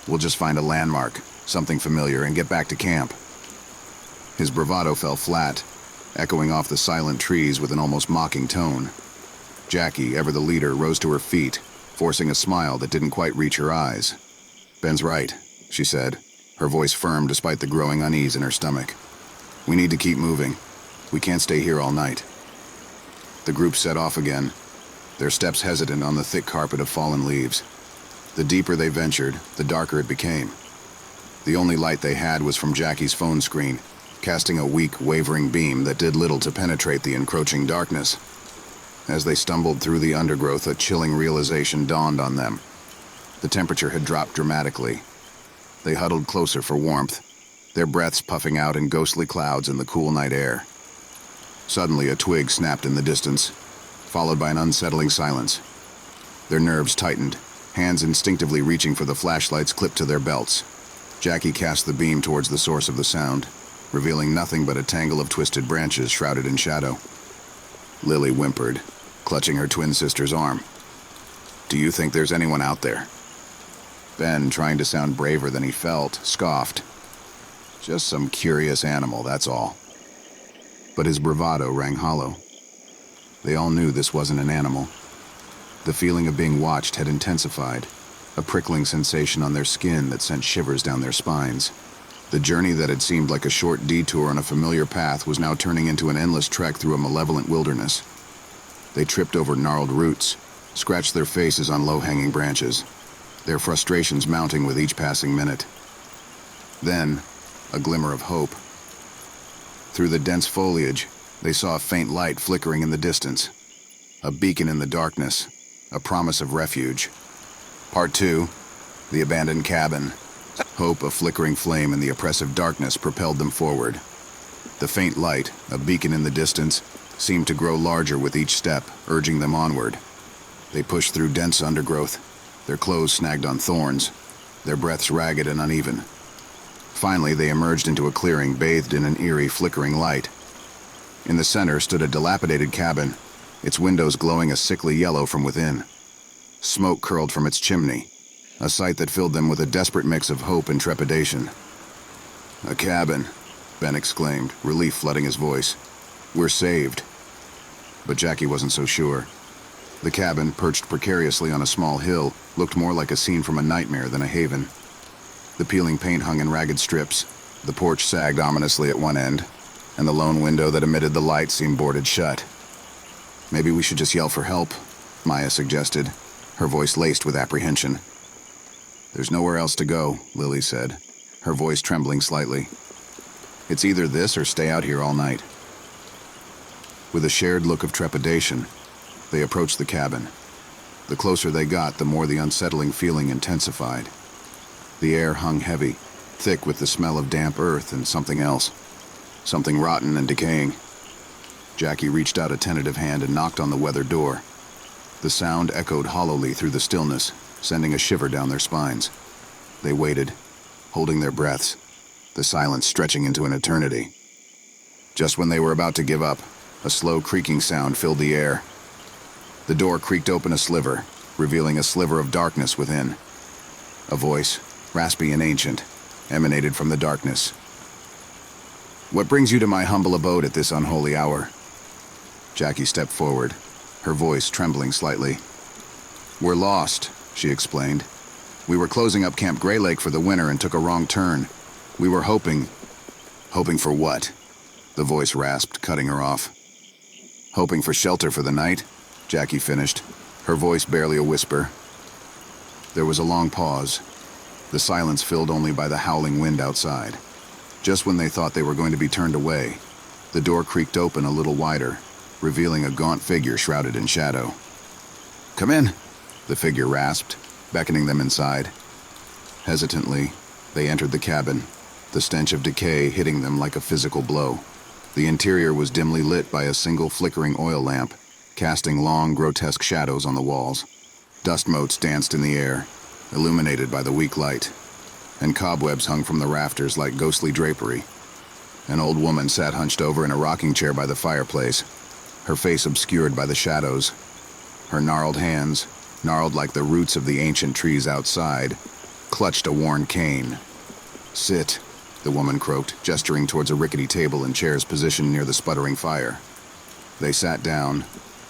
We'll just find a landmark, something familiar, and get back to camp." His bravado fell flat, echoing off the silent trees with an almost mocking tone. Jackie, ever the leader, rose to her feet, forcing a smile that didn't quite reach her eyes. "Ben's right," she said, her voice firm despite the growing unease in her stomach. "We need to keep moving. We can't stay here all night." The group set off again, their steps hesitant on the thick carpet of fallen leaves. The deeper they ventured, the darker it became. The only light they had was from Jackie's phone screen, casting a weak, wavering beam that did little to penetrate the encroaching darkness. As they stumbled through the undergrowth, a chilling realization dawned on them. The temperature had dropped dramatically. They huddled closer for warmth, their breaths puffing out in ghostly clouds in the cool night air. Suddenly, a twig snapped in the distance, followed by an unsettling silence. Their nerves tightened, hands instinctively reaching for the flashlights clipped to their belts. Jackie cast the beam towards the source of the sound, revealing nothing but a tangle of twisted branches shrouded in shadow. Lily whimpered, clutching her twin sister's arm. "Do you think there's anyone out there?" Ben, trying to sound braver than he felt, scoffed. "Just some curious animal, that's all." But his bravado rang hollow. They all knew this wasn't an animal. The feeling of being watched had intensified, a prickling sensation on their skin that sent shivers down their spines. The journey that had seemed like a short detour on a familiar path was now turning into an endless trek through a malevolent wilderness. They tripped over gnarled roots, scratched their faces on low-hanging branches, their frustrations mounting with each passing minute. Then, a glimmer of hope. Through the dense foliage, they saw a faint light flickering in the distance, a beacon in the darkness, a promise of refuge. Part 2, the abandoned cabin. Hope, a flickering flame in the oppressive darkness, propelled them forward. The faint light, a beacon in the distance, seemed to grow larger with each step, urging them onward. They pushed through dense undergrowth, their clothes snagged on thorns, their breaths ragged and uneven. Finally, they emerged into a clearing bathed in an eerie, flickering light. In the center stood a dilapidated cabin, its windows glowing a sickly yellow from within. Smoke curled from its chimney, a sight that filled them with a desperate mix of hope and trepidation. "A cabin," Ben exclaimed, relief flooding his voice. "We're saved." But Jackie wasn't so sure. The cabin, perched precariously on a small hill, looked more like a scene from a nightmare than a haven. The peeling paint hung in ragged strips, the porch sagged ominously at one end, and the lone window that emitted the light seemed boarded shut. Maybe we should just yell for help, Maya suggested, her voice laced with apprehension. There's nowhere else to go, Lily said, her voice trembling slightly. It's either this or stay out here all night. With a shared look of trepidation, they approached the cabin. The closer they got, the more the unsettling feeling intensified. The air hung heavy, thick with the smell of damp earth and something else. Something rotten and decaying. Jackie reached out a tentative hand and knocked on the weathered door. The sound echoed hollowly through the stillness, sending a shiver down their spines. They waited, holding their breaths, the silence stretching into an eternity. Just when they were about to give up, a slow creaking sound filled the air. The door creaked open a sliver, revealing a sliver of darkness within. A voice, raspy and ancient, emanated from the darkness. "What brings you to my humble abode at this unholy hour?" Jackie stepped forward, her voice trembling slightly. "We're lost," she explained. "We were closing up Camp Grey Lake for the winter and took a wrong turn. We were hoping..." "Hoping for what?" The voice rasped, cutting her off. "Hoping for shelter for the night," Jackie finished, her voice barely a whisper. There was a long pause, the silence filled only by the howling wind outside. Just when they thought they were going to be turned away, the door creaked open a little wider, revealing a gaunt figure shrouded in shadow. "Come in," the figure rasped, beckoning them inside. Hesitantly, they entered the cabin, the stench of decay hitting them like a physical blow. The interior was dimly lit by a single flickering oil lamp, casting long, grotesque shadows on the walls. Dust motes danced in the air, illuminated by the weak light, and cobwebs hung from the rafters like ghostly drapery. An old woman sat hunched over in a rocking chair by the fireplace, her face obscured by the shadows. Her gnarled hands, gnarled like the roots of the ancient trees outside, clutched a worn cane. "Sit," the woman croaked, gesturing towards a rickety table and chairs positioned near the sputtering fire. They sat down,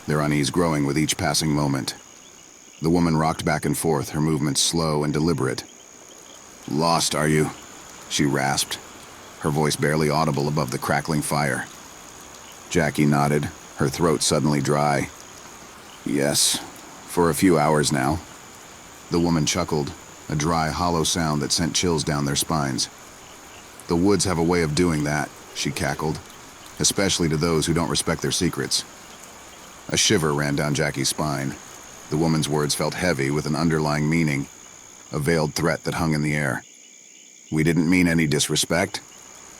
their unease growing with each passing moment. The woman rocked back and forth, her movements slow and deliberate. "Lost, are you?" she rasped, her voice barely audible above the crackling fire. Jackie nodded, her throat suddenly dry. "Yes, for a few hours now." The woman chuckled, a dry, hollow sound that sent chills down their spines. "The woods have a way of doing that," she cackled, "especially to those who don't respect their secrets." A shiver ran down Jackie's spine. The woman's words felt heavy with an underlying meaning, a veiled threat that hung in the air. "We didn't mean any disrespect,"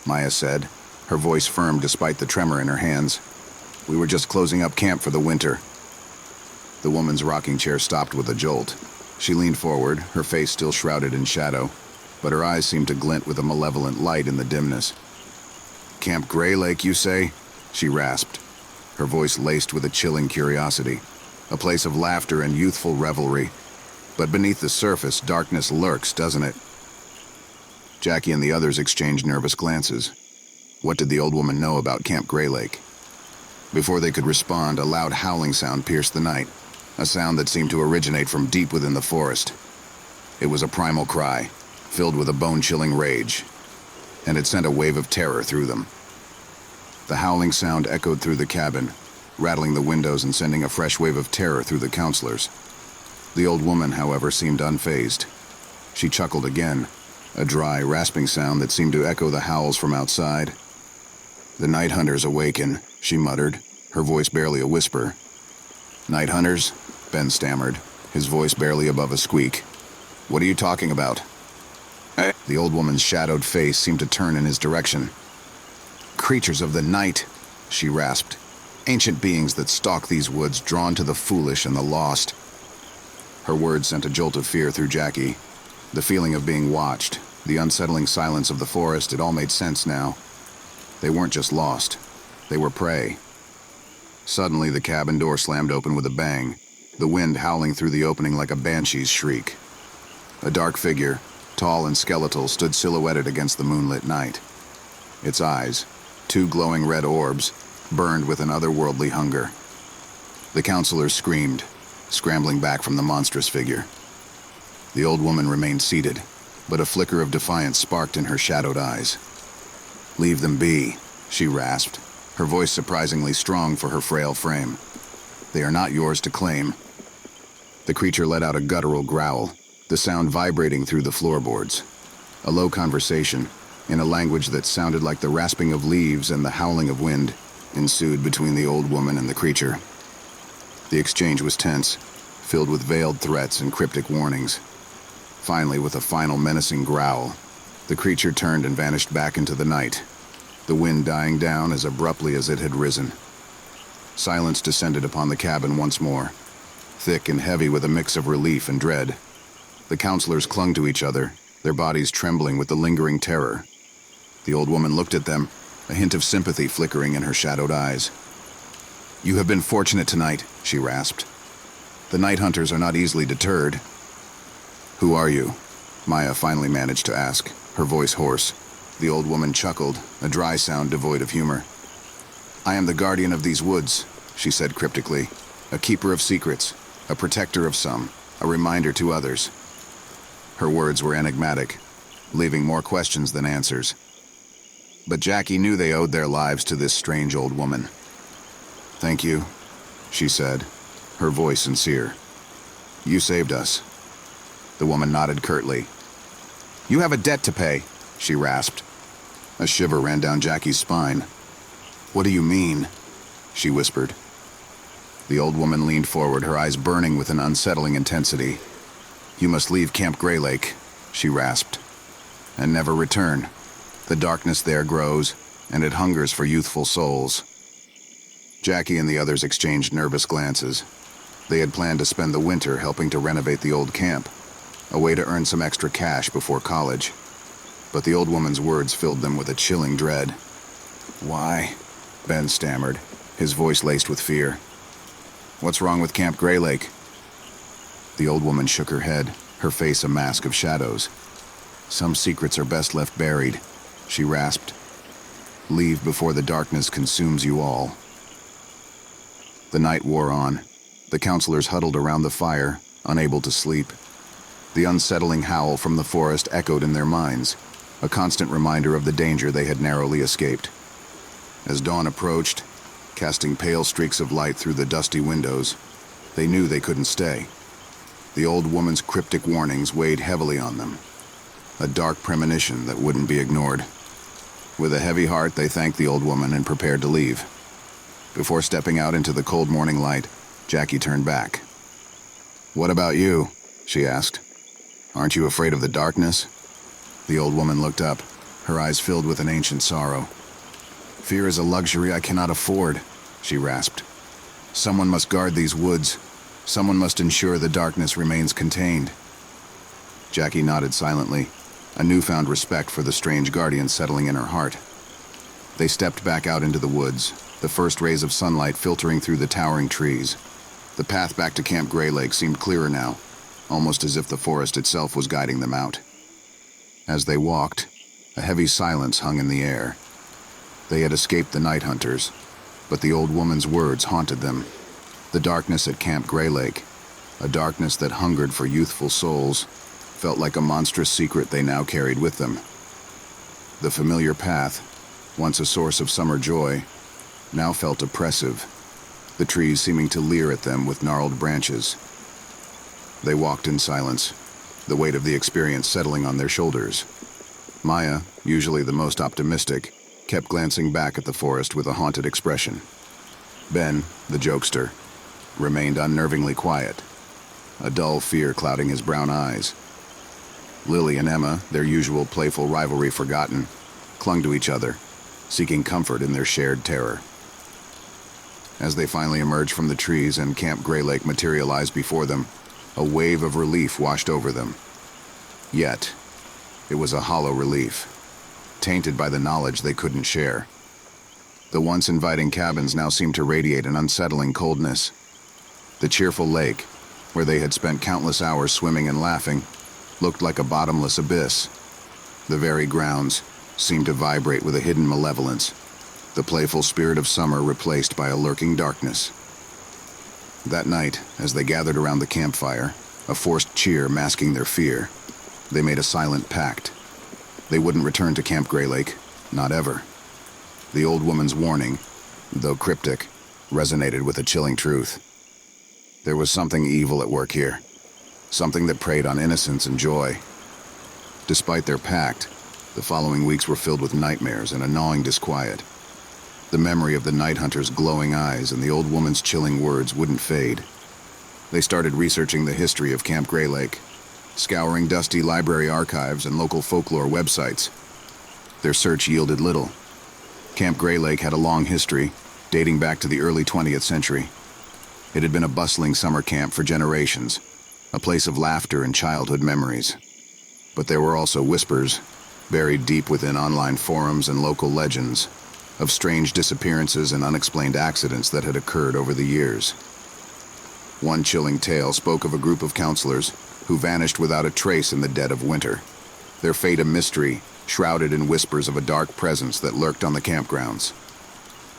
Maya said, her voice firm despite the tremor in her hands. "We were just closing up camp for the winter." The woman's rocking chair stopped with a jolt. She leaned forward, her face still shrouded in shadow, but her eyes seemed to glint with a malevolent light in the dimness. "Camp Grey Lake, you say?" she rasped, her voice laced with a chilling curiosity. "A place of laughter and youthful revelry. But beneath the surface, darkness lurks, doesn't it?" Jackie and the others exchanged nervous glances. What did the old woman know about Camp Grey Lake? Before they could respond, a loud howling sound pierced the night, a sound that seemed to originate from deep within the forest. It was a primal cry, filled with a bone-chilling rage, and it sent a wave of terror through them. The howling sound echoed through the cabin, rattling the windows and sending a fresh wave of terror through the counselors. The old woman, however, seemed unfazed. She chuckled again, a dry, rasping sound that seemed to echo the howls from outside. "The night hunters awaken," she muttered, her voice barely a whisper. "Night hunters?" Ben stammered, his voice barely above a squeak. "What are you talking about?" The old woman's shadowed face seemed to turn in his direction. "Creatures of the night," she rasped. "Ancient beings that stalk these woods, drawn to the foolish and the lost." Her words sent a jolt of fear through Jackie. The feeling of being watched, the unsettling silence of the forest, it all made sense now. They weren't just lost. They were prey. Suddenly, the cabin door slammed open with a bang, the wind howling through the opening like a banshee's shriek. A dark figure, tall and skeletal, stood silhouetted against the moonlit night. Its eyes, two glowing red orbs, burned with an otherworldly hunger. The counselors screamed, scrambling back from the monstrous figure. The old woman remained seated, but a flicker of defiance sparked in her shadowed eyes. "Leave them be," she rasped, her voice surprisingly strong for her frail frame. They are not yours to claim." The creature let out a guttural growl, the sound vibrating through the floorboards. A low conversation, in a language that sounded like the rasping of leaves and the howling of wind, ensued between the old woman and the creature. The exchange was tense, filled with veiled threats and cryptic warnings. Finally, with a final menacing growl, the creature turned and vanished back into the night, the wind dying down as abruptly as it had risen. Silence descended upon the cabin once more, thick and heavy with a mix of relief and dread. The counselors clung to each other, their bodies trembling with the lingering terror. The old woman looked at them, a hint of sympathy flickering in her shadowed eyes. "You have been fortunate tonight," she rasped. "The night hunters are not easily deterred." "Who are you?" Maya finally managed to ask, her voice hoarse. The old woman chuckled, a dry sound devoid of humor. "I am the guardian of these woods," she said cryptically. "A keeper of secrets, a protector of some, a reminder to others." Her words were enigmatic, leaving more questions than answers. But Jackie knew they owed their lives to this strange old woman. "Thank you," she said, her voice sincere. "You saved us." The woman nodded curtly. "You have a debt to pay," she rasped. A shiver ran down Jackie's spine. "What do you mean?" she whispered. The old woman leaned forward, her eyes burning with an unsettling intensity. "You must leave Camp Grey Lake," she rasped, "and never return. The darkness there grows, and it hungers for youthful souls." Jackie and the others exchanged nervous glances. They had planned to spend the winter helping to renovate the old camp, a way to earn some extra cash before college. But the old woman's words filled them with a chilling dread. "Why?" Ben stammered, his voice laced with fear. "What's wrong with Camp Grey Lake?" The old woman shook her head, her face a mask of shadows. "Some secrets are best left buried," she rasped. "Leave before the darkness consumes you all." The night wore on. The counselors huddled around the fire, unable to sleep. The unsettling howl from the forest echoed in their minds, a constant reminder of the danger they had narrowly escaped. As dawn approached, casting pale streaks of light through the dusty windows, they knew they couldn't stay. The old woman's cryptic warnings weighed heavily on them, a dark premonition that wouldn't be ignored. With a heavy heart, they thanked the old woman and prepared to leave. Before stepping out into the cold morning light, Jackie turned back. "What about you?" she asked. "Aren't you afraid of the darkness?" The old woman looked up, her eyes filled with an ancient sorrow. "Fear is a luxury I cannot afford," she rasped. "Someone must guard these woods. Someone must ensure the darkness remains contained." Jackie nodded silently, a newfound respect for the strange guardian settling in her heart. They stepped back out into the woods, the first rays of sunlight filtering through the towering trees. The path back to Camp Grey Lake seemed clearer now, almost as if the forest itself was guiding them out. As they walked, a heavy silence hung in the air. They had escaped the night hunters, but the old woman's words haunted them. The darkness at Camp Grey Lake, a darkness that hungered for youthful souls, felt like a monstrous secret they now carried with them. The familiar path, once a source of summer joy, now felt oppressive, the trees seeming to leer at them with gnarled branches. They walked in silence, the weight of the experience settling on their shoulders. Maya, usually the most optimistic, kept glancing back at the forest with a haunted expression. Ben, the jokester, remained unnervingly quiet, a dull fear clouding his brown eyes. Lily and Emma, their usual playful rivalry forgotten, clung to each other, seeking comfort in their shared terror. As they finally emerged from the trees and Camp Grey Lake materialized before them, a wave of relief washed over them. Yet, it was a hollow relief, tainted by the knowledge they couldn't share. The once inviting cabins now seemed to radiate an unsettling coldness. The cheerful lake, where they had spent countless hours swimming and laughing, looked like a bottomless abyss. The very grounds seemed to vibrate with a hidden malevolence, the playful spirit of summer replaced by a lurking darkness. That night, as they gathered around the campfire, a forced cheer masking their fear, they made a silent pact. They wouldn't return to Camp Grey Lake, not ever. The old woman's warning, though cryptic, resonated with a chilling truth. There was something evil at work here, something that preyed on innocence and joy. Despite their pact, the following weeks were filled with nightmares and a gnawing disquiet. The memory of the night hunter's glowing eyes and the old woman's chilling words wouldn't fade. They started researching the history of Camp Grey Lake, scouring dusty library archives and local folklore websites. Their search yielded little. Camp Grey Lake had a long history, dating back to the early 20th century. It had been a bustling summer camp for generations, a place of laughter and childhood memories. But there were also whispers, buried deep within online forums and local legends, of strange disappearances and unexplained accidents that had occurred over the years. One chilling tale spoke of a group of counselors who vanished without a trace in the dead of winter, their fate a mystery, shrouded in whispers of a dark presence that lurked on the campgrounds.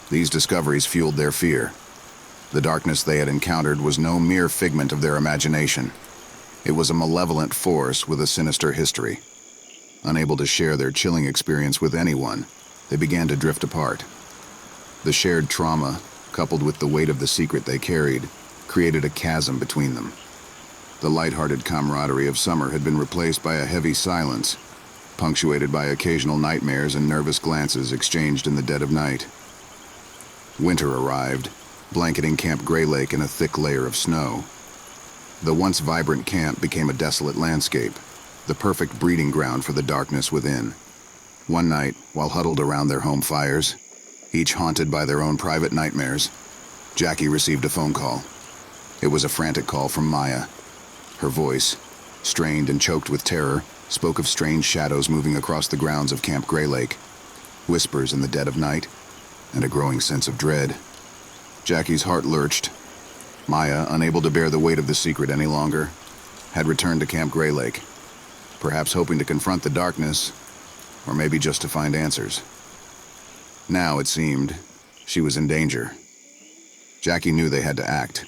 These discoveries fueled their fear. The darkness they had encountered was no mere figment of their imagination. It was a malevolent force with a sinister history. Unable to share their chilling experience with anyone, they began to drift apart. The shared trauma, coupled with the weight of the secret they carried, created a chasm between them. The lighthearted camaraderie of summer had been replaced by a heavy silence, punctuated by occasional nightmares and nervous glances exchanged in the dead of night. Winter arrived, blanketing Camp Grey Lake in a thick layer of snow. The once vibrant camp became a desolate landscape, the perfect breeding ground for the darkness within. One night, while huddled around their home fires, each haunted by their own private nightmares, Jackie received a phone call. It was a frantic call from Maya. Her voice, strained and choked with terror, spoke of strange shadows moving across the grounds of Camp Grey Lake, whispers in the dead of night, and a growing sense of dread. Jackie's heart lurched. Maya, unable to bear the weight of the secret any longer, had returned to Camp Grey Lake, perhaps hoping to confront the darkness, or maybe just to find answers. Now, it seemed, she was in danger. Jackie knew they had to act.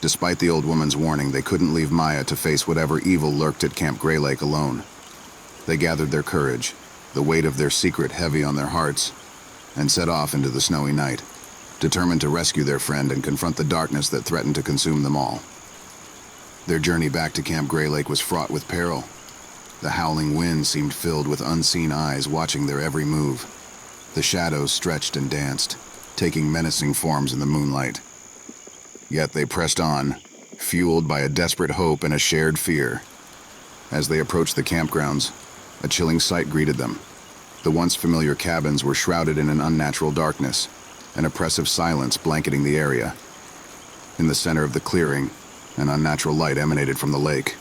Despite the old woman's warning, they couldn't leave Maya to face whatever evil lurked at Camp Grey Lake alone. They gathered their courage, the weight of their secret heavy on their hearts, and set off into the snowy night, determined to rescue their friend and confront the darkness that threatened to consume them all. Their journey back to Camp Grey Lake was fraught with peril. The howling wind seemed filled with unseen eyes watching their every move. The shadows stretched and danced, taking menacing forms in the moonlight. Yet they pressed on, fueled by a desperate hope and a shared fear. As they approached the campgrounds, a chilling sight greeted them. The once familiar cabins were shrouded in an unnatural darkness, an oppressive silence blanketing the area. In the center of the clearing, an unnatural light emanated from the lake,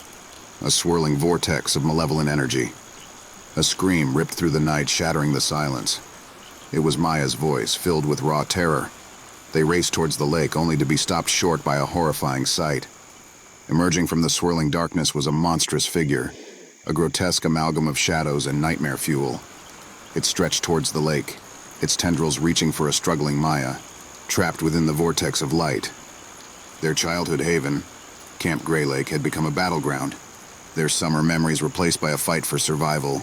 a swirling vortex of malevolent energy. A scream ripped through the night, shattering the silence. It was Maya's voice, filled with raw terror. They raced towards the lake, only to be stopped short by a horrifying sight. Emerging from the swirling darkness was a monstrous figure, a grotesque amalgam of shadows and nightmare fuel. It stretched towards the lake, its tendrils reaching for a struggling Maya, trapped within the vortex of light. Their childhood haven, Camp Grey Lake, had become a battleground, their summer memories replaced by a fight for survival.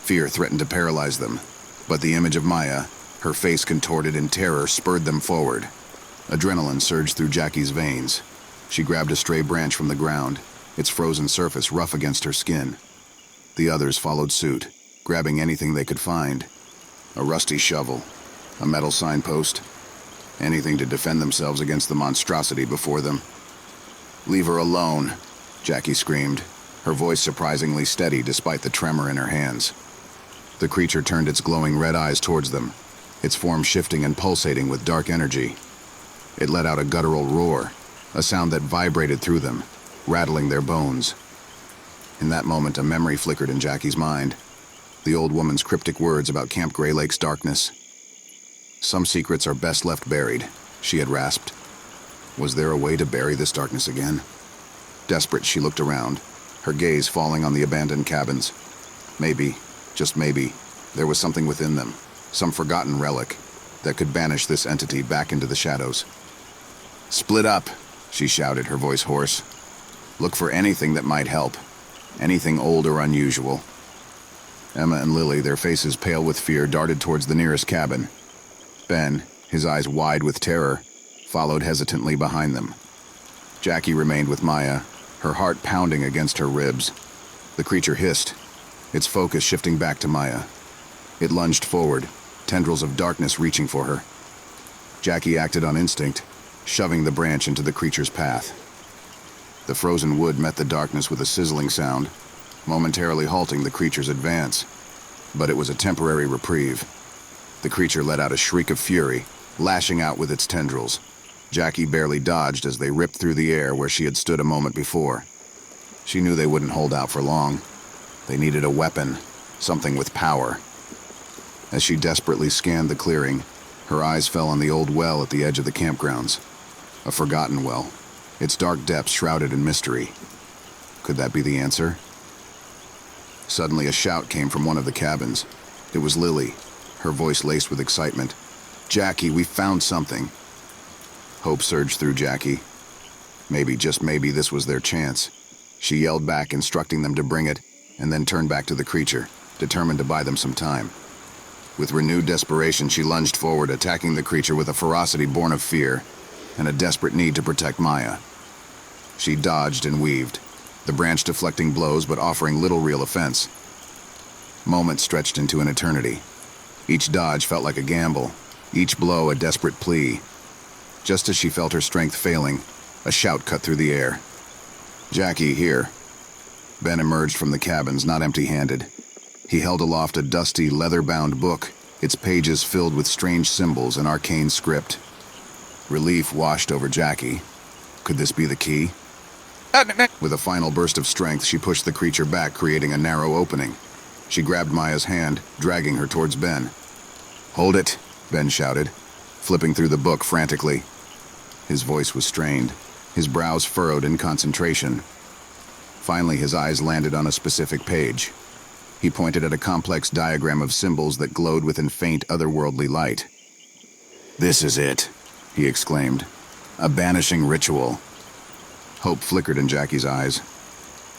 Fear threatened to paralyze them, but the image of Maya, her face contorted in terror, spurred them forward. Adrenaline surged through Jackie's veins. She grabbed a stray branch from the ground, its frozen surface rough against her skin. The others followed suit, grabbing anything they could find. A rusty shovel, a metal signpost, anything to defend themselves against the monstrosity before them. "Leave her alone," Jackie screamed, her voice surprisingly steady despite the tremor in her hands. The creature turned its glowing red eyes towards them, its form shifting and pulsating with dark energy. It let out a guttural roar, a sound that vibrated through them, rattling their bones. In that moment, a memory flickered in Jackie's mind. The old woman's cryptic words about Camp Grey Lake's darkness. "Some secrets are best left buried," she had rasped. Was there a way to bury this darkness again? Desperate, she looked around, her gaze falling on the abandoned cabins. Maybe, just maybe, there was something within them, some forgotten relic, that could banish this entity back into the shadows. "Split up," she shouted, her voice hoarse. "Look for anything that might help, anything old or unusual." Emma and Lily, their faces pale with fear, darted towards the nearest cabin. Ben, his eyes wide with terror, followed hesitantly behind them. Jackie remained with Maya, her heart pounding against her ribs. The creature hissed, its focus shifting back to Maya. It lunged forward, tendrils of darkness reaching for her. Jackie acted on instinct, shoving the branch into the creature's path. The frozen wood met the darkness with a sizzling sound, momentarily halting the creature's advance. But it was a temporary reprieve. The creature let out a shriek of fury, lashing out with its tendrils. Jackie barely dodged as they ripped through the air where she had stood a moment before. She knew they wouldn't hold out for long. They needed a weapon, something with power. As she desperately scanned the clearing, her eyes fell on the old well at the edge of the campgrounds. A forgotten well, its dark depths shrouded in mystery. Could that be the answer? Suddenly a shout came from one of the cabins. It was Lily, her voice laced with excitement. "Jackie, we found something." Hope surged through Jackie. Maybe, just maybe, this was their chance. She yelled back, instructing them to bring it, and then turned back to the creature, determined to buy them some time. With renewed desperation, she lunged forward, attacking the creature with a ferocity born of fear and a desperate need to protect Maya. She dodged and weaved, the branch deflecting blows but offering little real offense. Moments stretched into an eternity. Each dodge felt like a gamble, each blow a desperate plea. Just as she felt her strength failing, a shout cut through the air. "Jackie, here." Ben emerged from the cabins, not empty-handed. He held aloft a dusty, leather-bound book, its pages filled with strange symbols and arcane script. Relief washed over Jackie. Could this be the key? With a final burst of strength, she pushed the creature back, creating a narrow opening. She grabbed Maya's hand, dragging her towards Ben. "Hold it," Ben shouted, flipping through the book frantically. His voice was strained, his brows furrowed in concentration. Finally, his eyes landed on a specific page. He pointed at a complex diagram of symbols that glowed within faint, otherworldly light. "This is it," he exclaimed. "A banishing ritual." Hope flickered in Jackie's eyes.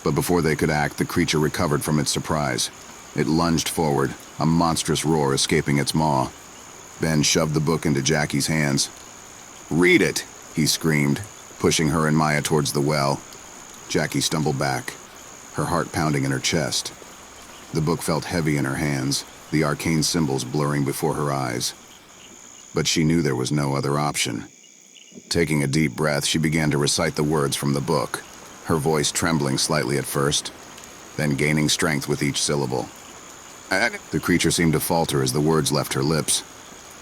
But before they could act, the creature recovered from its surprise. It lunged forward, a monstrous roar escaping its maw. Ben shoved the book into Jackie's hands. "Read it," he screamed, pushing her and Maya towards the well. Jackie stumbled back, her heart pounding in her chest. The book felt heavy in her hands, the arcane symbols blurring before her eyes. But she knew there was no other option. Taking a deep breath, she began to recite the words from the book, her voice trembling slightly at first, then gaining strength with each syllable. The creature seemed to falter as the words left her lips.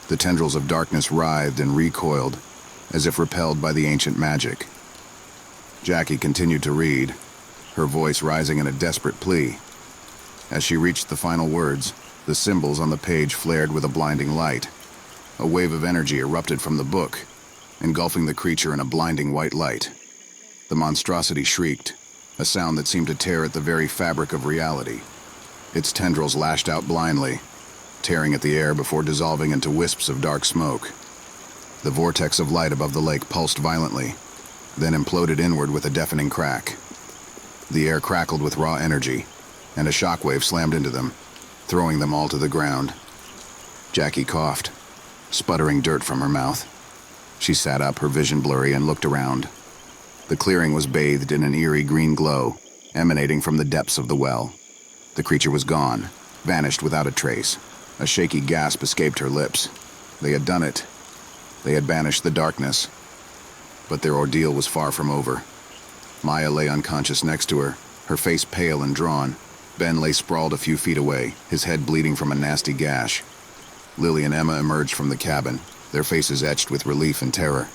The tendrils of darkness writhed and recoiled, as if repelled by the ancient magic. Jackie continued to read, her voice rising in a desperate plea. As she reached the final words, the symbols on the page flared with a blinding light. A wave of energy erupted from the book, engulfing the creature in a blinding white light. The monstrosity shrieked, a sound that seemed to tear at the very fabric of reality. Its tendrils lashed out blindly, tearing at the air before dissolving into wisps of dark smoke. The vortex of light above the lake pulsed violently, then imploded inward with a deafening crack. The air crackled with raw energy, and a shockwave slammed into them, throwing them all to the ground. Jackie coughed, sputtering dirt from her mouth. She sat up, her vision blurry, and looked around. The clearing was bathed in an eerie green glow, emanating from the depths of the well. The creature was gone, vanished without a trace. A shaky gasp escaped her lips. They had done it. They had banished the darkness. But their ordeal was far from over. Maya lay unconscious next to her, her face pale and drawn. Ben lay sprawled a few feet away, his head bleeding from a nasty gash. Lily and Emma emerged from the cabin, their faces etched with relief and terror.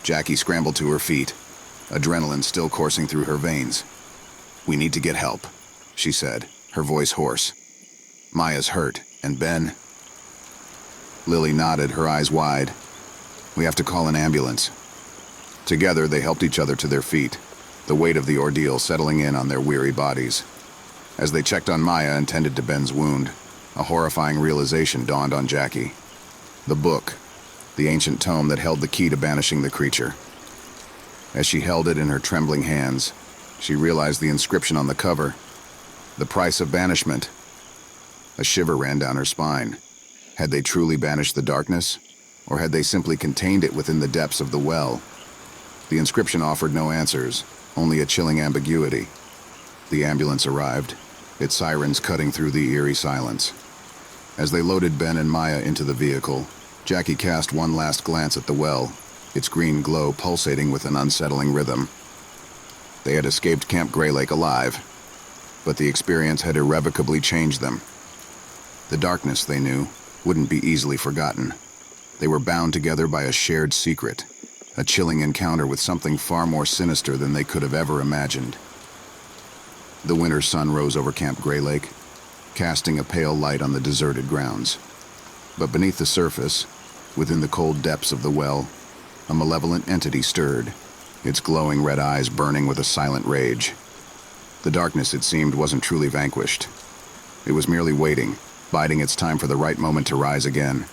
Jackie scrambled to her feet, adrenaline still coursing through her veins. "We need to get help," she said, her voice hoarse. "Maya's hurt, and Ben..." Lily nodded, her eyes wide. "We have to call an ambulance." Together, they helped each other to their feet, the weight of the ordeal settling in on their weary bodies. As they checked on Maya and tended to Ben's wound, a horrifying realization dawned on Jackie. The book, the ancient tome that held the key to banishing the creature. As she held it in her trembling hands, she realized the inscription on the cover, "The price of banishment." A shiver ran down her spine. Had they truly banished the darkness, or had they simply contained it within the depths of the well? The inscription offered no answers, only a chilling ambiguity. The ambulance arrived, its sirens cutting through the eerie silence. As they loaded Ben and Maya into the vehicle, Jackie cast one last glance at the well, its green glow pulsating with an unsettling rhythm. They had escaped Camp Grey Lake alive, but the experience had irrevocably changed them. The darkness, they knew, wouldn't be easily forgotten. They were bound together by a shared secret, a chilling encounter with something far more sinister than they could have ever imagined. The winter sun rose over Camp Grey Lake, casting a pale light on the deserted grounds. But beneath the surface, within the cold depths of the well, a malevolent entity stirred, its glowing red eyes burning with a silent rage. The darkness, it seemed, wasn't truly vanquished. It was merely waiting, biding its time for the right moment to rise again.